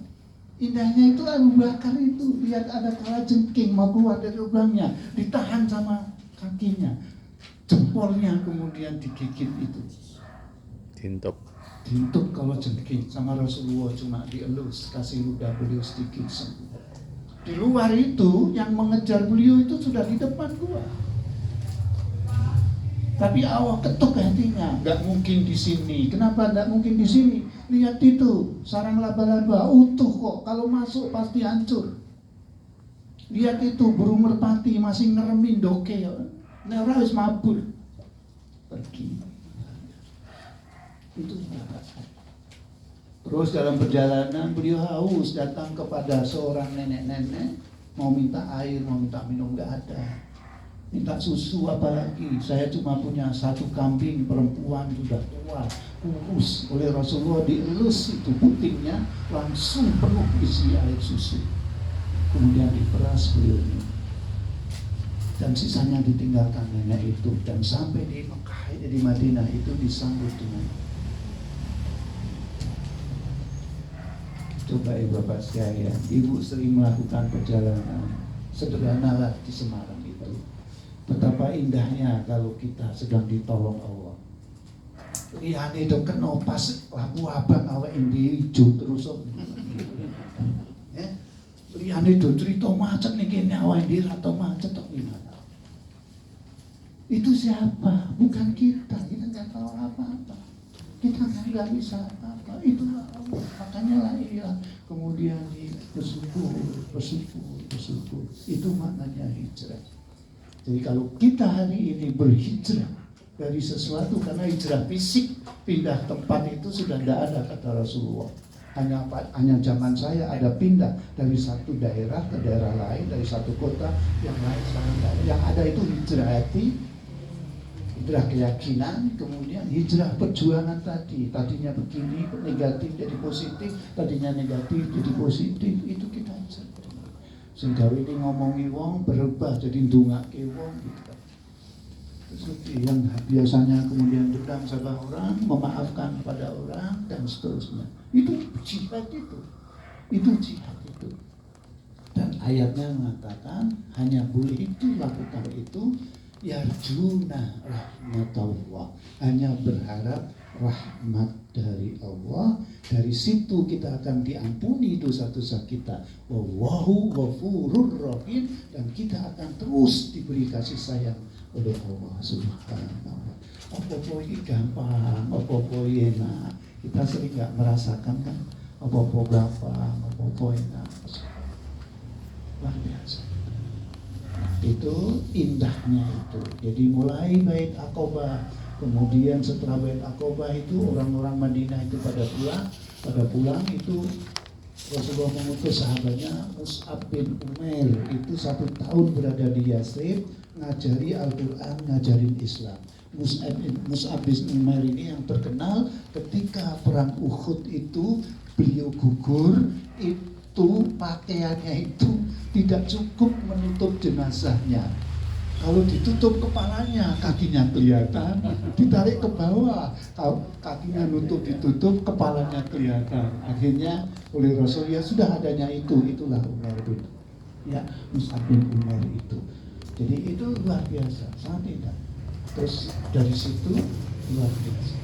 Speaker 1: Indahnya itu Abu Bakar itu lihat ada kalajengking mau keluar dari lubangnya, ditahan sama kakinya, jempolnya kemudian digigit itu.
Speaker 2: Tintok
Speaker 1: Kalau jengking sama Rasulullah cuma dielus, kasih ludah beliau sedikit sembuh. Di luar itu yang mengejar beliau itu sudah di depan gua. Tapi Allah ketuk hatinya, nggak mungkin di sini. Kenapa nggak mungkin di sini? Lihat itu, sarang laba-laba utuh kok. Kalau masuk pasti hancur. Lihat itu, burung merpati masih ngeremin doke. Ora wis mabur. Pergi. Itu terus dalam perjalanan beliau haus, datang kepada seorang nenek-nenek, mau minta air, mau minta minum, nggak ada. Minta susu apalagi, saya cuma punya 1 kambing perempuan sudah tua, kurus. Oleh Rasulullah dielus itu putingnya, langsung penuh isi air susu. Kemudian diperas beliau ini. dan sisanya ditinggalkan hanya itu. Dan sampai di Mekah, di Madinah itu disambut dengan, coba ibu bapak sekalian, ibu sering melakukan perjalanan sederhana lah di Semarang itu. Betapa indahnya kalau kita sedang ditolong Allah. Lihat itu kena pas lampu abang awak ini hijau terus. Lihat itu cerita macet nih kini awak ini atau macet atau gimana? Itu siapa? Bukan kita. Kita nggak tahu apa-apa. Kita nggak bisa apa-apa. Itulah Allah. Makanya lah iya. Kemudian bersyukur. Itu maknanya hijrah. Jadi kalau kita hari ini berhijrah dari sesuatu, karena hijrah fisik pindah tempat itu sudah tidak ada kata Rasulullah. Hanya zaman saya ada pindah dari satu daerah ke daerah lain, dari satu kota yang lain sekarang tidak ada. Yang ada itu hijrah hati, hijrah keyakinan, kemudian hijrah perjuangan tadi. Tadinya begini, negatif jadi positif, tadinya negatif jadi positif. Itu kita hijrah. Sehingga ini ngomongi wong berubah jadi ndongake wong gitu. Yang biasanya kemudian dendam sama orang, memaafkan pada orang dan seterusnya. Itu jihad itu jihad itu. Dan ayatnya mengatakan hanya boleh itu lakukan itu yarjuna rahmatullah, hanya berharap rahmat dari Allah. Dari situ kita akan diampuni dosa-dosa kita. Wallahu ghafurur rahim, dan kita akan terus diberi kasih sayang oleh Allah Subhanahu wa ta'ala. Apa-apa ini gampang, apa-apa enak. Kita sering nggak merasakan kan, apa-apa gampang, apa-apa enak. Luar biasa. Itu indahnya itu. Jadi mulai Bait Aqabah, kemudian setelah Bait Aqabah itu orang-orang Madinah itu pada pulang itu Rasulullah mengutus sahabatnya Mus'ab bin Umair itu 1 tahun berada di Yathrib, ngajari Al-Quran, ngajarin Islam. Mus'ab bin Umair ini yang terkenal ketika perang Uhud itu beliau gugur, itu pakaiannya itu tidak cukup menutup jenazahnya. Kalau ditutup kepalanya, kakinya kelihatan, ditarik ke bawah, kakinya ditutup, kepalanya kelihatan. Akhirnya oleh Rasul, ya sudah adanya itulah Umar bin, ya Mus'ab bin Umair itu. Jadi itu luar biasa, sangat indah. Terus dari situ luar biasa.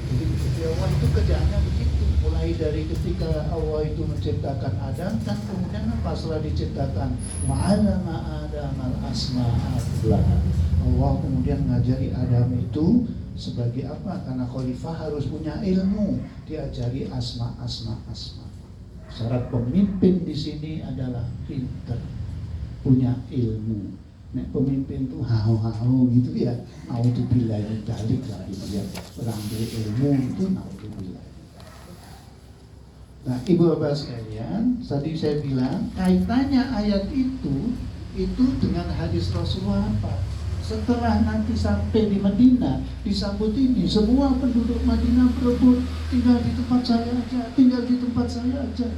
Speaker 1: Jadi Allah itu kerjaannya begitu. Mulai dari ketika Allah itu menciptakan Adam, dan kemudian apa setelah diciptakan ma'alama Adam al-asma'atullah. Allah kemudian mengajari Adam itu sebagai apa? Karena khalifah harus punya ilmu, diajari asma. Syarat pemimpin di sini adalah pintar, punya ilmu. Nek pemimpin itu hau-hau gitu ya, naudzubillah dalik lah gitu ya, berambil ilmu itu naudzubillah. Nah, ibu bapak sekalian, tadi saya bilang kaitannya ayat itu dengan hadis Rasulullah apa? Setelah nanti sampai di Madinah, disambut ini, semua penduduk Madinah berebut, tinggal di tempat saya aja.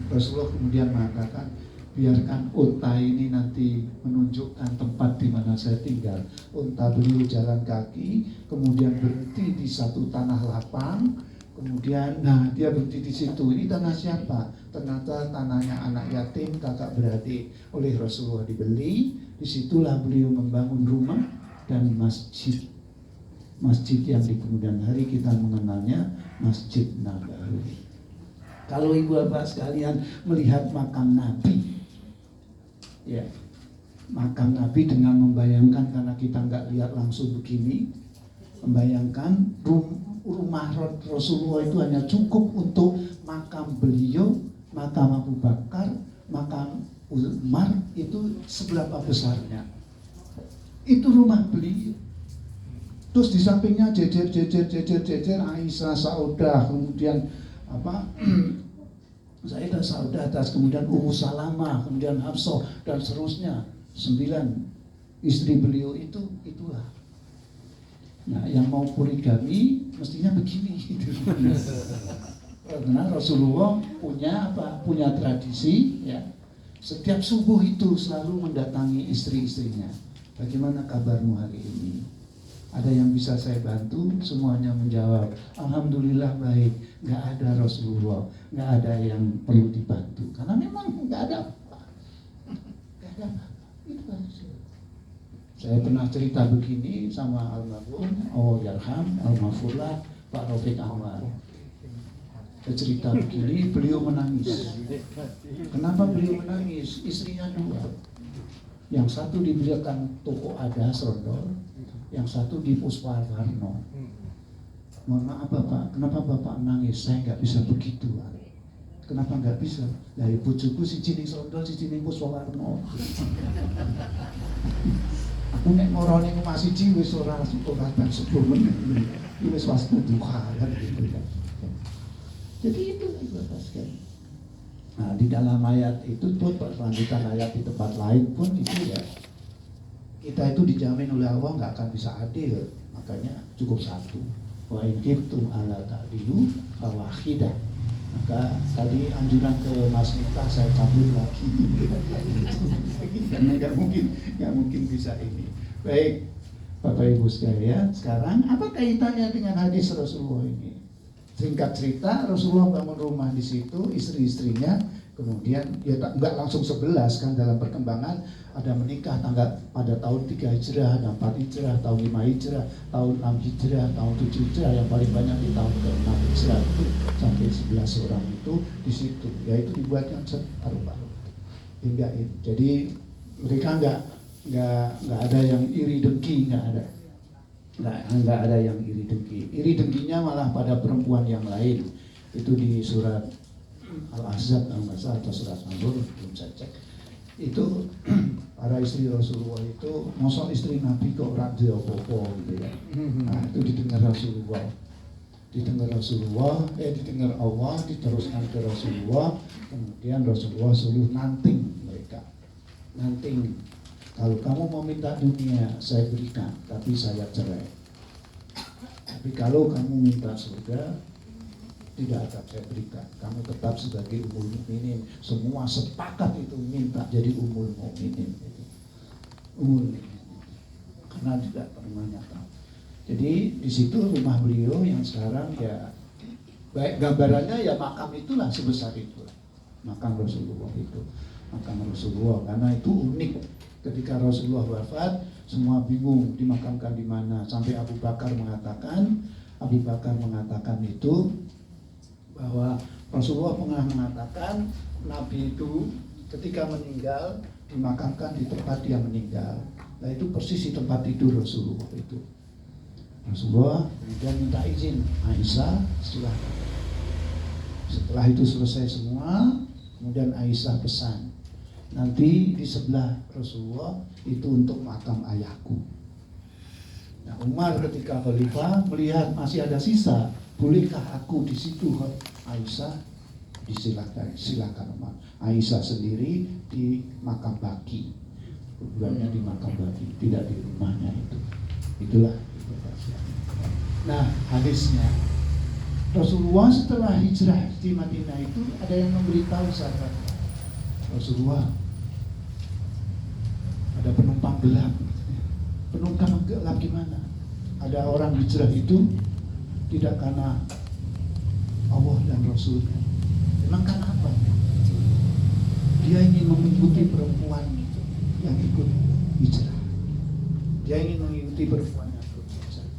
Speaker 1: Rasulullah kemudian mengatakan, biarkan unta ini nanti menunjukkan tempat di mana saya tinggal. Unta beliau jalan kaki, kemudian berhenti di satu tanah lapang, kemudian dia berhenti di situ. Ini tanah siapa? Ternyata tanahnya anak yatim, kakak beradik, oleh Rasulullah dibeli. Disitulah beliau membangun rumah dan masjid. Masjid yang di kemudian hari kita mengenalnya Masjid Nabawi. Kalau ibu bapak sekalian melihat makam Nabi, ya, makam Nabi dengan membayangkan, karena kita nggak lihat langsung begini, membayangkan rumah Rasulullah itu hanya cukup untuk makam beliau, makam Abu Bakar, makam Umar, itu seberapa besarnya. Itu rumah beliau. Terus di sampingnya jejer Aisyah, Saudah, kemudian Zaidah, Saudah atas, kemudian Ummu Salamah, kemudian Hafsah dan seterusnya. 9 istri beliau itulah. Nah, yang mau poligami mestinya begini gitu. Karena Rasulullah punya tradisi, ya. Setiap subuh itu selalu mendatangi istri-istrinya. Bagaimana kabarmu hari ini? Ada yang bisa saya bantu? Semuanya menjawab, alhamdulillah baik. Nggak ada Rasulullah, nggak ada yang perlu dibantu. Karena memang nggak ada apa-apa. Nggak ada apa-apa. Itu aja. Saya pernah cerita begini sama almarhum, Allah yarham, almarhumlah Pak Rafiq Anwar. Saya cerita begini, beliau menangis. Kenapa beliau menangis? Istrinya dua. Yang satu diberikan toko ada Serondol, yang satu di Puspawarno. Mohon maaf Bapak, kenapa Bapak menangis? Saya nggak bisa begitu. Kenapa nggak bisa? Dari bojoku si Cining Serondol, si Cining Puspawarno. Aku nek ngorone omah siji wis ora ben 10 menit. Wis waktu duha kan gitu kan. Jadi itu dibataskan. Nah, di dalam ayat itu pun lanjutan ayat di tempat lain pun itu ya, kita itu dijamin oleh Allah nggak akan bisa adil, makanya cukup satu. Wa in kuntum ala ta'dilu fawahidah. Maka tadi anjuran ke Mas Miftah saya cabut lagi, karena nggak mungkin bisa ini. Baik, Bapak Ibu sekalian, sekarang apa kaitannya dengan hadis Rasulullah ini? Singkat cerita, Rasulullah bangun rumah di situ, istri-istrinya, kemudian ya nggak langsung 11 kan, dalam perkembangan ada menikah pada tahun 3 Hijrah, ada 4 Hijrah, tahun 5 Hijrah, tahun 6 Hijrah, tahun 7 Hijrah, yang paling banyak di tahun ke-6 Hijrah itu sampai 11 orang itu di situ, yaitu dibuatkan paruh-paruh hingga itu. Jadi mereka nggak ada yang iri dengki, nggak ada yang iri dengki. Iri dengkinya malah pada perempuan yang lain. Itu di surat Al-Ahzab atau surat An-Nur, belum saya cek. Itu para istri Rasulullah itu, mosok istri Nabi kok ora duwe apa-apa gitu ya. Nah, itu didengar Rasulullah. Didengar Allah, diteruskan ke Rasulullah. Kemudian Rasulullah suruh nanting mereka. Nanting. Kalau kamu mau minta dunia, saya berikan, tapi saya cerai. Tapi kalau kamu minta surga, tidak akan saya berikan. Kamu tetap sebagai ummul mukminin. Semua sepakat itu minta jadi ummul mukminin. Ummul mukminin. Karena tidak pernah nyata. Jadi di situ rumah beliau yang sekarang ya, baik gambarannya ya makam itulah sebesar itu. Makam Rasulullah itu. Makam Rasulullah, karena itu unik. Ketika Rasulullah wafat, semua bingung dimakamkan di mana. Sampai Abu Bakar mengatakan itu bahwa Rasulullah pernah mengatakan Nabi itu ketika meninggal dimakamkan di tempat dia meninggal. Nah itu persis di tempat tidur Rasulullah itu. Rasulullah kemudian minta izin Aisyah setelah itu selesai semua, kemudian Aisyah pesan, nanti di sebelah Rasulullah itu untuk makam ayahku. Nah, Umar ketika khalifah melihat masih ada sisa, bolehkah aku di situ? Aisyah silakan Umar. Aisyah sendiri di makam baki, kuburannya di makam baki, tidak di rumahnya itu. Itulah. Nah, hadisnya Rasulullah setelah hijrah di Madinah itu ada yang memberitahu sahabat Rasulullah, ada penumpang gelap. Penumpang gelap gimana? Ada orang hijrah itu tidak karena Allah dan Rasulnya. Memang karena apa? Dia ingin mengikuti perempuan yang ikut hijrah. Dia ingin mengikuti perempuan yang ikut hijrah.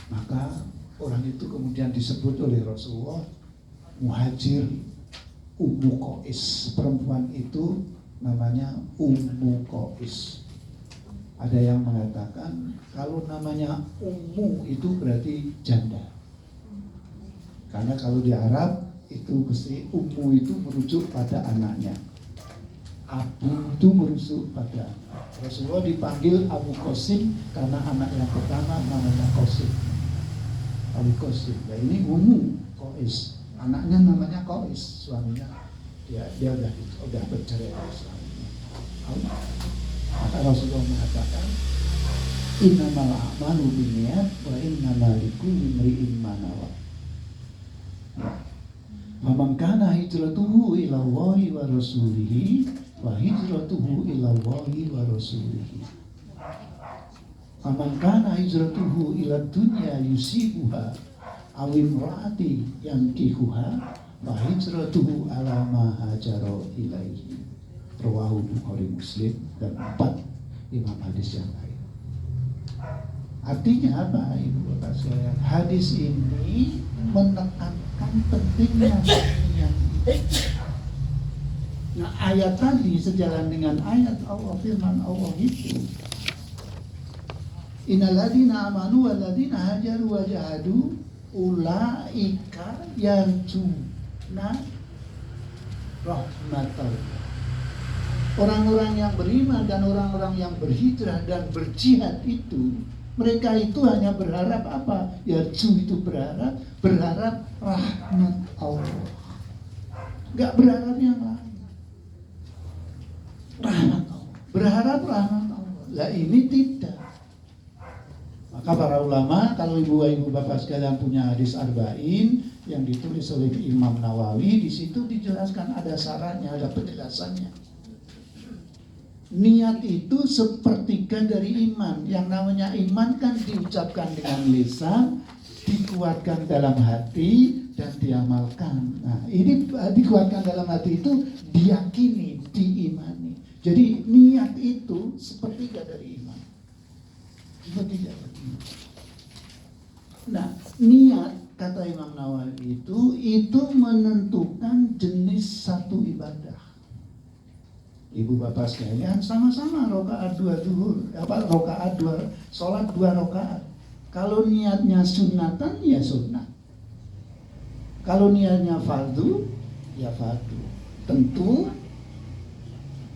Speaker 1: Maka orang itu kemudian disebut oleh Rasulullah muhajir Ummu Qais. Perempuan itu namanya Ummu Qais. Ada yang mengatakan kalau namanya Ummu itu berarti janda. Karena kalau di Arab itu pasti Ummu itu merujuk pada anaknya. Abu itu merujuk pada anak. Rasulullah dipanggil Abu Qasim karena anak yang pertama namanya Qasim. Abu Qasim. Nah ini Ummu Qais. Anaknya namanya Qais, suaminya dia udah bercerai dari suaminya. Maka Rasulullah mengatakan innamal a'malu binniyat wa innamal likulli imri'in ma nawa. Faman kana hijratuhu ila Allahi wa rasulihi wa hijratuhu ila Allahi wa rasulihi. Faman kana hijratuhu ila dunya yusibuha aw imraati yankihuha fa hijratuhu ala ma hajara ilaihi. Rawahu Bukhari Muslim dan 4 imam hadis yang lain. Artinya apa, Ibu Bapak sekalian? Hadis ini menekankan pentingnya yang itu. Nah, ayat tadi sejalan dengan ayat Allah, firman Allah itu, innal ladzina amanu wal ladzina hajaru wa jahadu ulaika yarjuna rahmatallah. Orang-orang yang beriman dan orang-orang yang berhijrah dan berjihad itu, mereka itu hanya berharap apa? Yarju itu berharap rahmat Allah. Gak berharap yang lain. Rahmat Allah. Berharap rahmat Allah. Lah ini tidak. Maka para ulama, kalau ibu bapak sekalian punya hadis arba'in yang ditulis oleh Imam Nawawi, di situ dijelaskan ada syaratnya, ada penjelasannya. Niat itu sepertiga dari iman. Yang namanya iman kan diucapkan dengan lisan, dikuatkan dalam hati, dan diamalkan. Nah, ini dikuatkan dalam hati itu diyakini, diimani. Jadi niat itu sepertiga dari iman. Sepertiga dari iman. Nah, niat kata Imam Nawawi itu menentukan jenis satu ibadah. Ibu bapak sekalian, sama-sama rokaat 2 zuhur, sholat 2 rokaat. Kalau niatnya sunnatan, ya sunnah. Kalau niatnya fardu, ya fardu. Tentu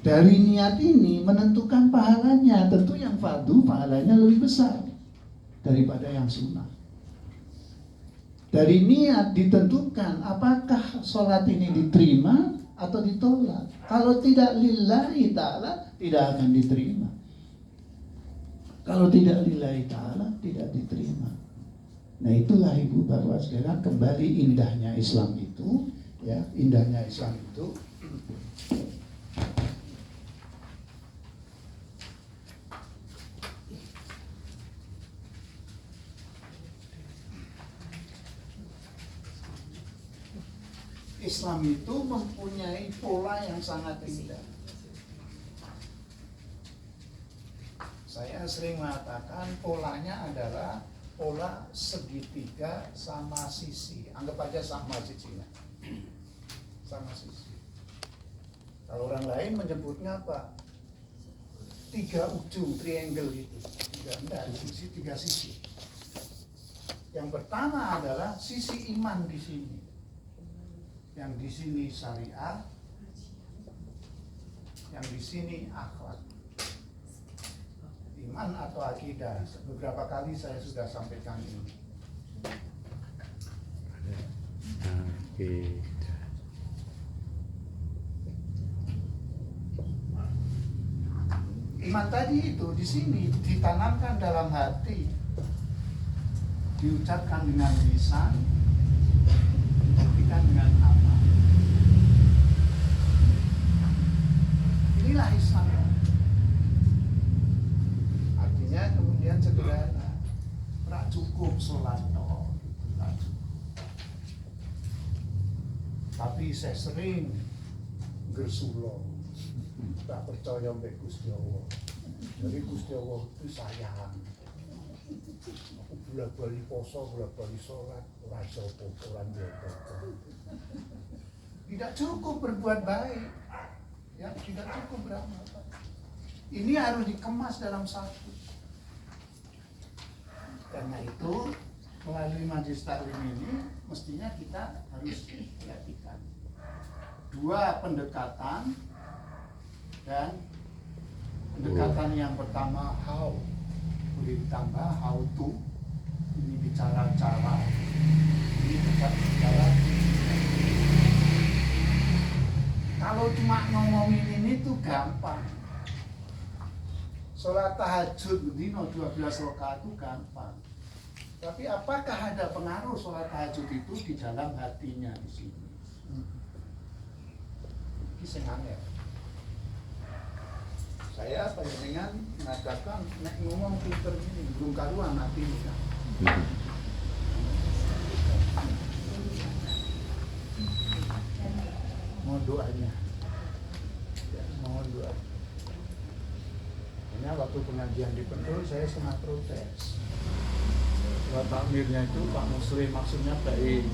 Speaker 1: dari niat ini menentukan pahalanya. Tentu yang fardu pahalanya lebih besar daripada yang sunnah. Dari niat ditentukan apakah sholat ini diterima atau ditolak. Kalau tidak lillahi ta'ala, tidak akan diterima. Kalau tidak lillahi ta'ala, tidak diterima. Nah, itulah ibu bapak sekalian, kembali indahnya Islam itu, ya, indahnya Islam itu. Islam itu mempunyai pola yang sangat indah. Saya sering mengatakan polanya adalah pola segitiga sama sisi. Anggap aja sama sisinya. Sama sisi. Kalau orang lain menyebutnya apa? 3 ujung, triangle itu. Enggak, sisi 3 sisi. Yang pertama adalah sisi iman di sini. Yang di sini syariat, yang di sini akhlak, iman atau akidah. Beberapa kali saya sudah sampaikan ini. Iman tadi itu di sini ditanamkan dalam hati, diucapkan dengan lisan, dibuktikan dengan amal. Inilah Islam. Artinya kemudian sederhana, tak cukup sholat no, tak cukup. Tapi saya sering gersulo, tak percaya mbek Gusti Allah. Jadi Gusti Allah itu sayang. Aku bolak-balik poso, bolak-balik sholat, ora jopo, ora jopo. Tidak cukup berbuat baik. Ya, tidak cukup beramal. Ini harus dikemas dalam satu. Karena itu melalui majelis taklim ini mestinya kita harus perhatikan 2 pendekatan, dan pendekatan yang pertama how, boleh ditambah how to, ini bicara cara, ini bicara. Kalau cuma ngomongin ini tuh gampang. Sholat tahajud dino 12 rakaat itu gampang. Tapi apakah ada pengaruh sholat tahajud itu di dalam hatinya di sini? Iki sing angel. Saya panjenengan mengatakan nek ngomong pinter ini belum karuan hati ini kan. Mohon doanya. Ya, mohon doa. Karena waktu pengajian di Pentul saya sangat protes. Pak Amirnya itu Pak Muslim maksudnya baik,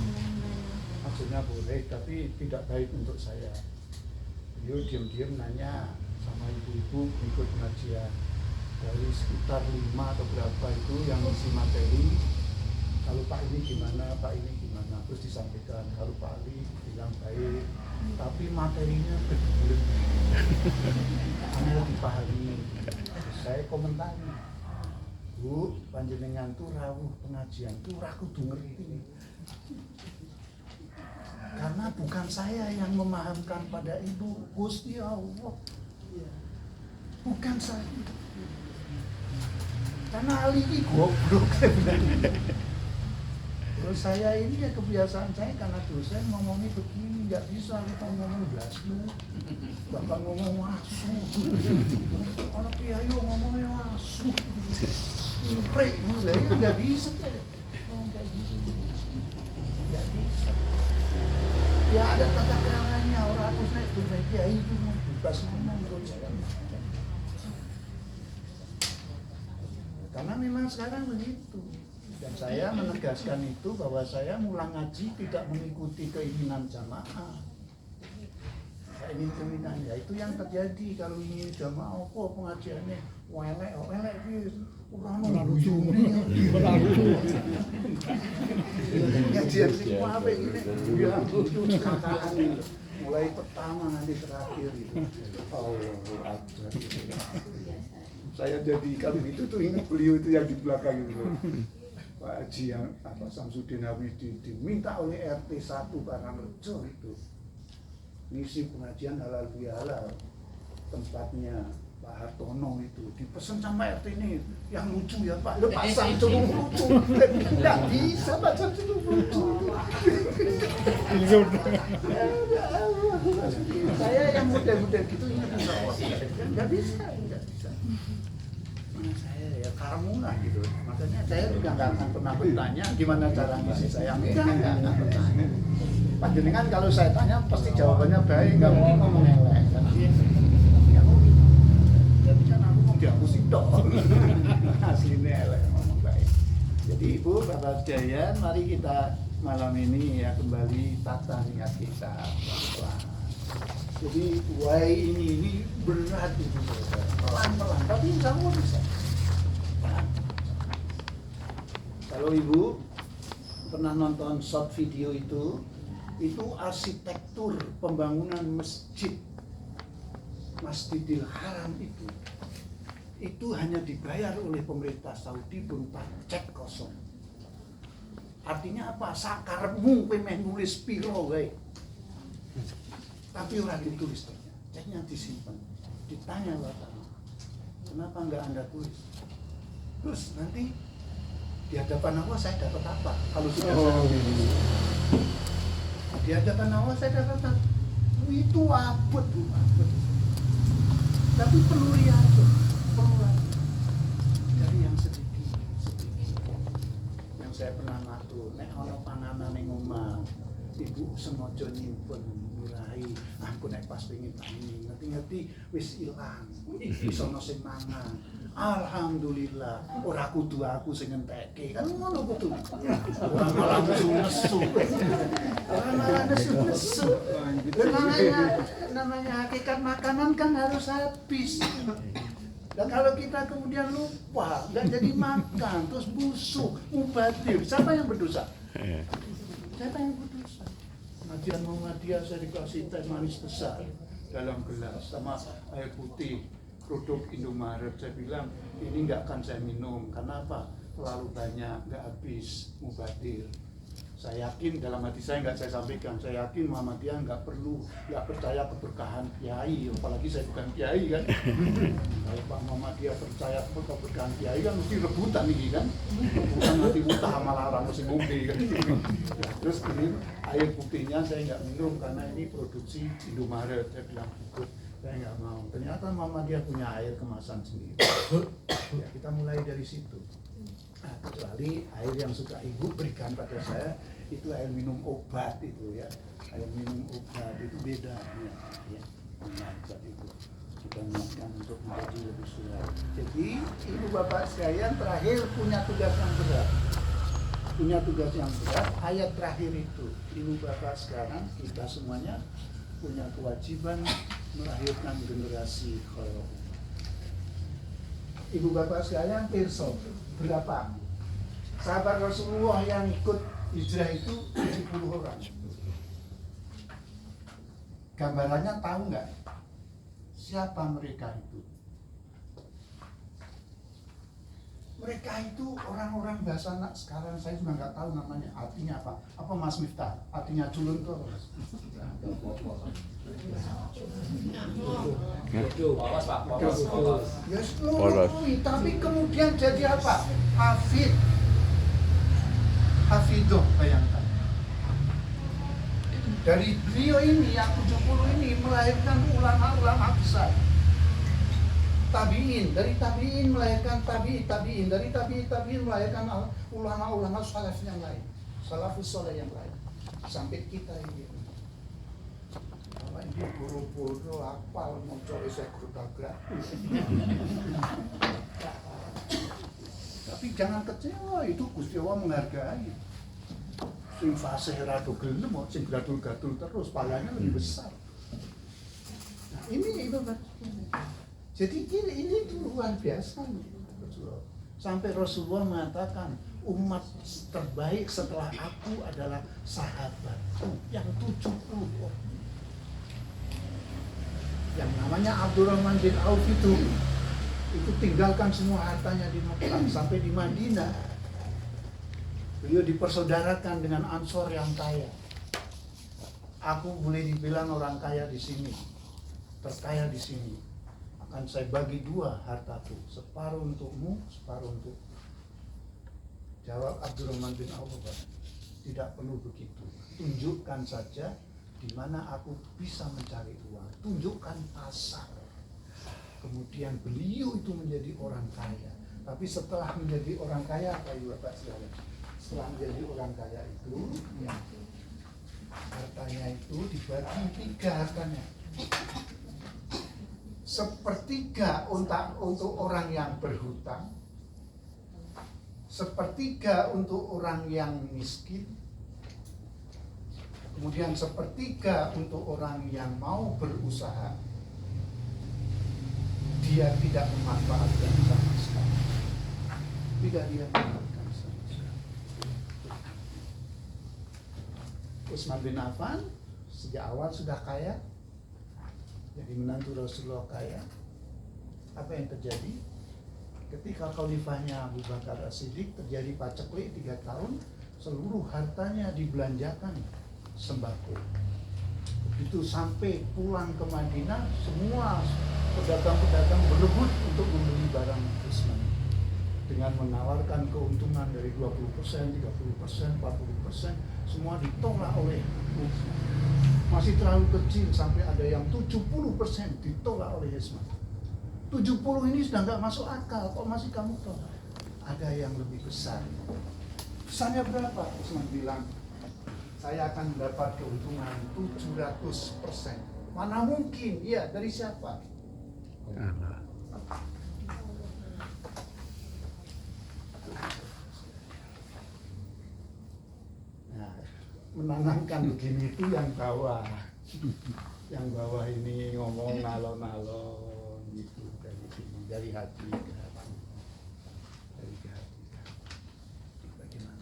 Speaker 1: maksudnya boleh, tapi tidak baik untuk saya. Beliau diam-diam nanya sama ibu-ibu ikut pengajian dari sekitar 5 atau berapa itu yang isi materi. Kalau Pak ini gimana, Pak ini gimana, terus disampaikan. Kalau Pak Ali bilang baik, tapi materinya berbeda. Anda dipahami. Saya komentari, Bu, panjenengan tuh rawuh pengajian tuh ora kudu ngerti. Karena bukan saya yang memahamkan pada Ibu, Gusti Allah. Bukan saya. Karena ahli ini goblok. Terus saya ini ya kebiasaan saya karena dosen ngomongnya begini, nggak bisa kita ngomong blasmu. Bapak ngomong masuk. Anak piayu ngomongnya masuk. Impre, ya nggak bisa ya. Nggak bisa. Nggak bisa. Ya ada tata keramanya orang aku naik tuh naik kiai itu bebas ngomong menurut saya. Karena memang sekarang begitu. Dan saya menegaskan itu bahwa saya mulang ngaji tidak mengikuti keinginan jamaah. Saya ingin keinginan, ya itu yang terjadi kalau ingin jamaah apa pengajiannya welek gitu. Orang lucu nih. Ngajian sih apa ini? Ya lucu kakak mulai pertama nanti terakhir itu. Allah Akbar. Saya jadi kalau itu tuh ingat beliau itu yang di belakang itu. Pak Haji yang Samsudin Hawidi diminta oleh RT 1 Karangrejo itu ngisi pengajian halal bihalal tempatnya Pak Hartono itu dipesan sama RT ini yang lucu ya Pak, lu pasang cukup lucu nggak bisa Pak cukup lucu. Saya yang muda-muda gitu ingat nggak bisa. Saya ya kamu lah gitu, makanya saya juga nggak akan pernah bertanya gimana cara ngisi saya, enggak akan bertanya. Panjenengan kalau saya tanya pasti jawabannya baik, nggak mungkin ngomong elek. Jadi kan aku mau dihapusin dong, aslinya elek ngomong baik. Jadi Ibu, Bapak Jayan, mari kita malam ini ya kembali tata niat kita pelan-pelan. Jadi why ini berat itu pelan-pelan, tapi insya Allah bisa. Kalau Ibu pernah nonton short video itu arsitektur pembangunan masjid Masjidil Haram itu hanya dibayar oleh pemerintah Saudi berupa cek kosong. Artinya apa? Sakarmu pengen nulis piro wae. Tapi orang ditulis ceknya disimpan. Ditanya Bapak, kenapa enggak Anda tulis? Terus nanti di hadapan Allah saya dapat apa? Kalau sudah di hadapan Allah saya dapat apa? Itu abot Bu, abot. Tapi perlu lihat, perlu dari yang sedikit. Yang saya pernah matur, nek ono panganan ning omah, Ibu sengaja nyimpen mulai aku nek pas pengen tani ngerti-ngerti wis ilang wis ana sing mangan alhamdulillah ora kudu aku sing ngentekke kan ngono kudu ora malah nesu ora malah nesu namanya hakikat makanan kan harus habis. Dan kalau kita kemudian lupa nggak jadi makan terus busuk mubadir, siapa yang berdosa? Siapa yang berdosa? Pengajian Muhammadiyah saya dikasih teh manis besar dalam gelas sama air putih produk Indomaret. Saya bilang ini nggak akan saya minum karena apa? Terlalu banyak, nggak habis mubadir. Saya yakin, dalam hati saya nggak saya sampaikan, saya yakin Muhammadiyah nggak percaya keberkahan kiai, apalagi saya bukan kiai kan. Kalau Pak Muhammadiyah percaya keberkahan kiai kan mesti rebutan ini kan, rebutan nanti utah malah orang mesti ngombe kan. Ya, terus ini air putihnya saya nggak minum karena ini produksi Indomaret, saya bilang ikut, saya nggak mau. Ternyata Muhammadiyah punya air kemasan sendiri. Ya, kita mulai dari situ. Nah, kecuali air yang suka ibu berikan pada saya itu air minum obat itu ya, air minum obat itu beda ya. Nah, saat itu kita niatkan untuk menjadi lebih sulit. Jadi ibu bapak sekalian terakhir punya tugas yang berat, ayat terakhir itu ibu bapak sekarang kita semuanya punya kewajiban melahirkan generasi khairul. Ibu bapak sekalian pirsa berapa sahabat Rasulullah yang ikut hijrah itu 70 orang. Gambarannya tahu nggak siapa mereka itu? Mereka itu orang-orang bahasa anak sekarang saya juga nggak tahu namanya, artinya apa? Apa Mas Miftah? Artinya culun tuh. Ya seluruh, tapi kemudian jadi apa? Hafidoh, bayangkan. Dari beliau ini yang 70 ini melahirkan ulama-ulama besar. Tabi'in, dari tabi'in melahirkan tabi'in, dari tabi'in melahirkan ulama-ulama salaf yang lain, salafus saleh yang lain, sampai kita ini. Kalau ini buru-buru hafal muncul saya gratis. Tapi jangan kecewa, itu Gusti Allah menghargai. Sing fasih rado gelem, sing gadul-gadul terus palanya lebih besar. Nah, ini itu jadi ini luar biasa. Sampai Rasulullah mengatakan umat terbaik setelah aku adalah sahabatku yang 70 orang. Yang namanya Abdurrahman bin Auf itu tinggalkan semua hartanya di Mekah sampai di Madinah. Beliau dipersaudarakan dengan Ansor yang kaya. Aku boleh dibilang orang kaya di sini, terkaya di sini. Akan saya bagi dua hartaku, separuh untukmu, separuh untuk. Jawab Abdurrahman bin Auf, tidak perlu begitu. Tunjukkan saja di mana aku bisa mencari uang. Tunjukkan pasar. Kemudian beliau itu menjadi orang kaya. Tapi setelah menjadi orang kaya, apa ibu bapak sekalian? Setelah menjadi orang kaya itu, ya, hartanya itu dibagi 3 hartanya. Sepertiga untuk orang yang berhutang, sepertiga untuk orang yang miskin, kemudian sepertiga untuk orang yang mau berusaha. Dia tidak memanfaatkan sama sekali. Tidak dia memanfaatkan sama sekali. Utsman bin Affan sejak awal sudah kaya. Jadi menantu Rasulullah kaya. Apa yang terjadi? Ketika khalifahnya Abu Bakar As-Siddiq terjadi paceklik 3 tahun, seluruh hartanya dibelanjakan sembako. Begitu sampai pulang ke Madinah, semua pedagang-pedagang berebut untuk membeli barang Utsman dengan menawarkan keuntungan dari 20%, 30%, 40%, semua ditolak oleh Utsman. Masih terlalu kecil sampai ada yang 70% ditolak oleh Utsman. 70 ini sudah nggak masuk akal, kok masih kamu tolak? Ada yang lebih besar. Besarnya berapa? Utsman bilang, saya akan mendapat keuntungan 700%. Mana mungkin? Iya, dari siapa? Nah, menanamkan begini itu yang bawah. Yang bawah ini ngomong nalon-nalon gitu dari sini, dari hati ke hati. Dari ke hati. Bagaimana?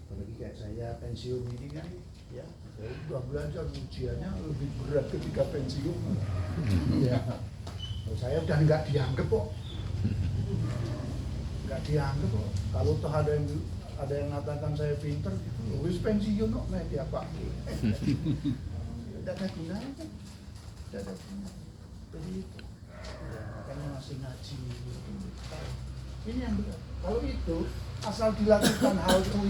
Speaker 1: Apalagi kayak saya pensiun ini kan, ya, saya udah belajar ujiannya lebih berat ketika pensiun. Ya, saya udah nggak dianggap kok. Nggak nggak dianggap kok. Kalau toh ada yang mengatakan saya pinter gitu, wis pensiun kok nek dia Pak. Tidak ada gunanya kan, tidak ada gunanya. Jadi itu, ya, makanya masih ngaji. Ini yang benar. Kalau itu asal dilakukan hal itu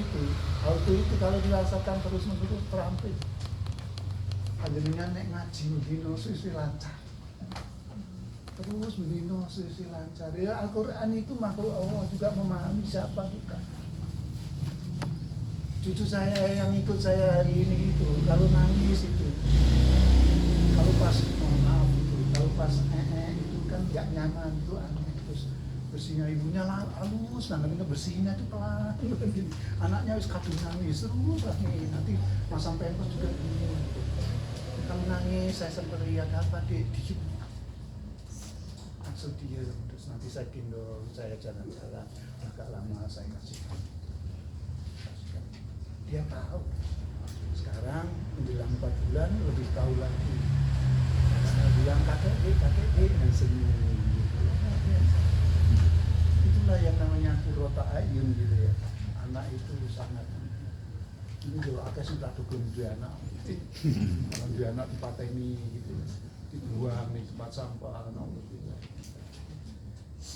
Speaker 1: kalau dirasakan terus menerus terampil. Panjenengan nek ngaji dino suwi lancar. Terus dino suwi lancar. Ya Al-Qur'an itu makhluk Allah juga memahami siapa kita. Cucu saya yang ikut saya hari ini itu kalau nangis itu, kalau pas maaf itu, kalau pas itu kan nggak nyaman itu terus bersihnya ibunya halus, nanti bersihnya itu pelan, anaknya wis kadung nangis terus nih nanti pasang pampers juga ini. Kalau nangis saya sempat lihat apa dek dikit langsung dia terus nanti saya gendong, saya jalan-jalan agak lama saya kasihkan. Dia tahu. Sekarang menjelang 4 bulan lebih tahu lagi. Saya bilang kakek dek dan senyum gitu. Itulah yang namanya qurrata ayun gitu ya. Anak itu sangat ini kalau akeh sudah dukung dia anak. Kalau dia anak dipateni gitu. Dibuang di tempat sampah gitu.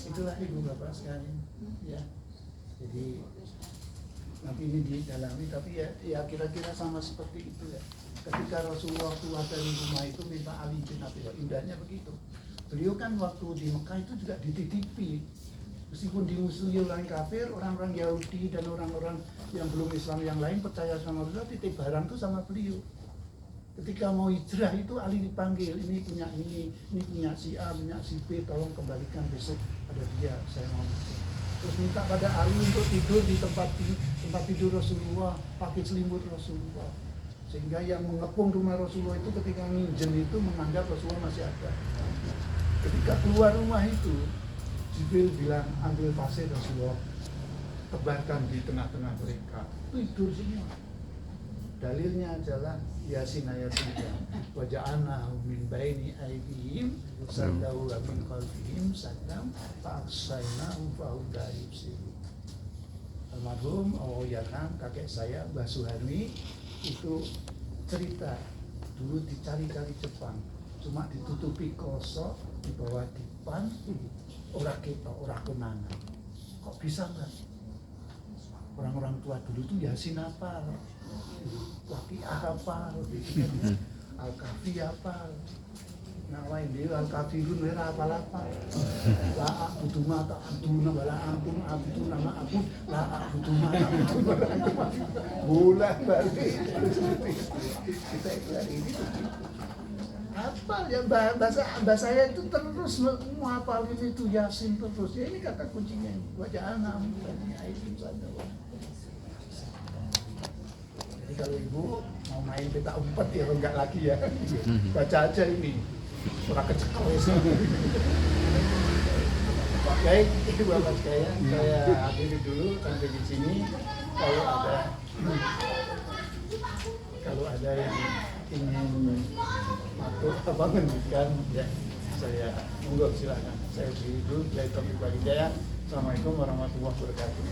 Speaker 1: Itulah ibu bapak sekalian. Ya. Jadi nanti ini didalami, tapi ya kira-kira sama seperti itu ya. Ketika Rasulullah keluar dari rumah itu minta Ali bin Abi Thalib, indahnya begitu. Beliau kan waktu di Mekah itu juga dititipi, meskipun dimusuhi orang kafir, orang-orang Yahudi dan orang-orang yang belum Islam yang lain percaya sama beliau, titip barang itu sama beliau. Ketika mau hijrah itu Ali dipanggil, ini punya ini punya si A, punya si B, tolong kembalikan besok pada dia, saya mau hijrah. Terus minta pada Ali untuk tidur di tempat tidur Rasulullah, pakai selimut Rasulullah. Sehingga yang mengepung rumah Rasulullah itu ketika nginjen itu menganggap Rasulullah masih ada. Ketika keluar rumah itu, Jibril bilang ambil pasir Rasulullah, tebarkan di tengah-tengah mereka. Tidur semua. Dalilnya adalah Yasin ayat 3. Wa ja'alna min baini aydihim saddaw wa min khalfihim saddam fa aghsaynahu fa hum la yubsirun. Almarhum Yarham kakek saya Mbah Suharmi itu cerita dulu dicari-cari Jepang, cuma ditutupi kosok di bawah dipan, ora ketok, ora konangan. Kok bisa enggak? Orang-orang tua dulu tuh Yasin hafal, Waqiah hafal, Al-Kahfi hafal. Nah, lain dia Al-Kafirun ora hafal-hafal. La a'budu ma ta'buduna wa la antum a'buduna ma a'bud, la a'budu ma ta'buduna wa la antum bolak-balik. Kita ini hafal ya bahasa saya itu terus menghafalin itu Yasin terus. Ya ini kata kuncinya ini. Wajah anak ini aisyim saja. Jadi kalau ibu mau main peta umpet ya enggak lagi ya. Baca aja ini. Ora kecekles. Baik, itu Bapak sekalian, saya akhiri dulu sampai di sini. Kalau ada yang ingin masuk apa menunjukkan ya saya monggo silakan. Saya beri dulu dari topik bagi saya. Assalamualaikum warahmatullahi wabarakatuh.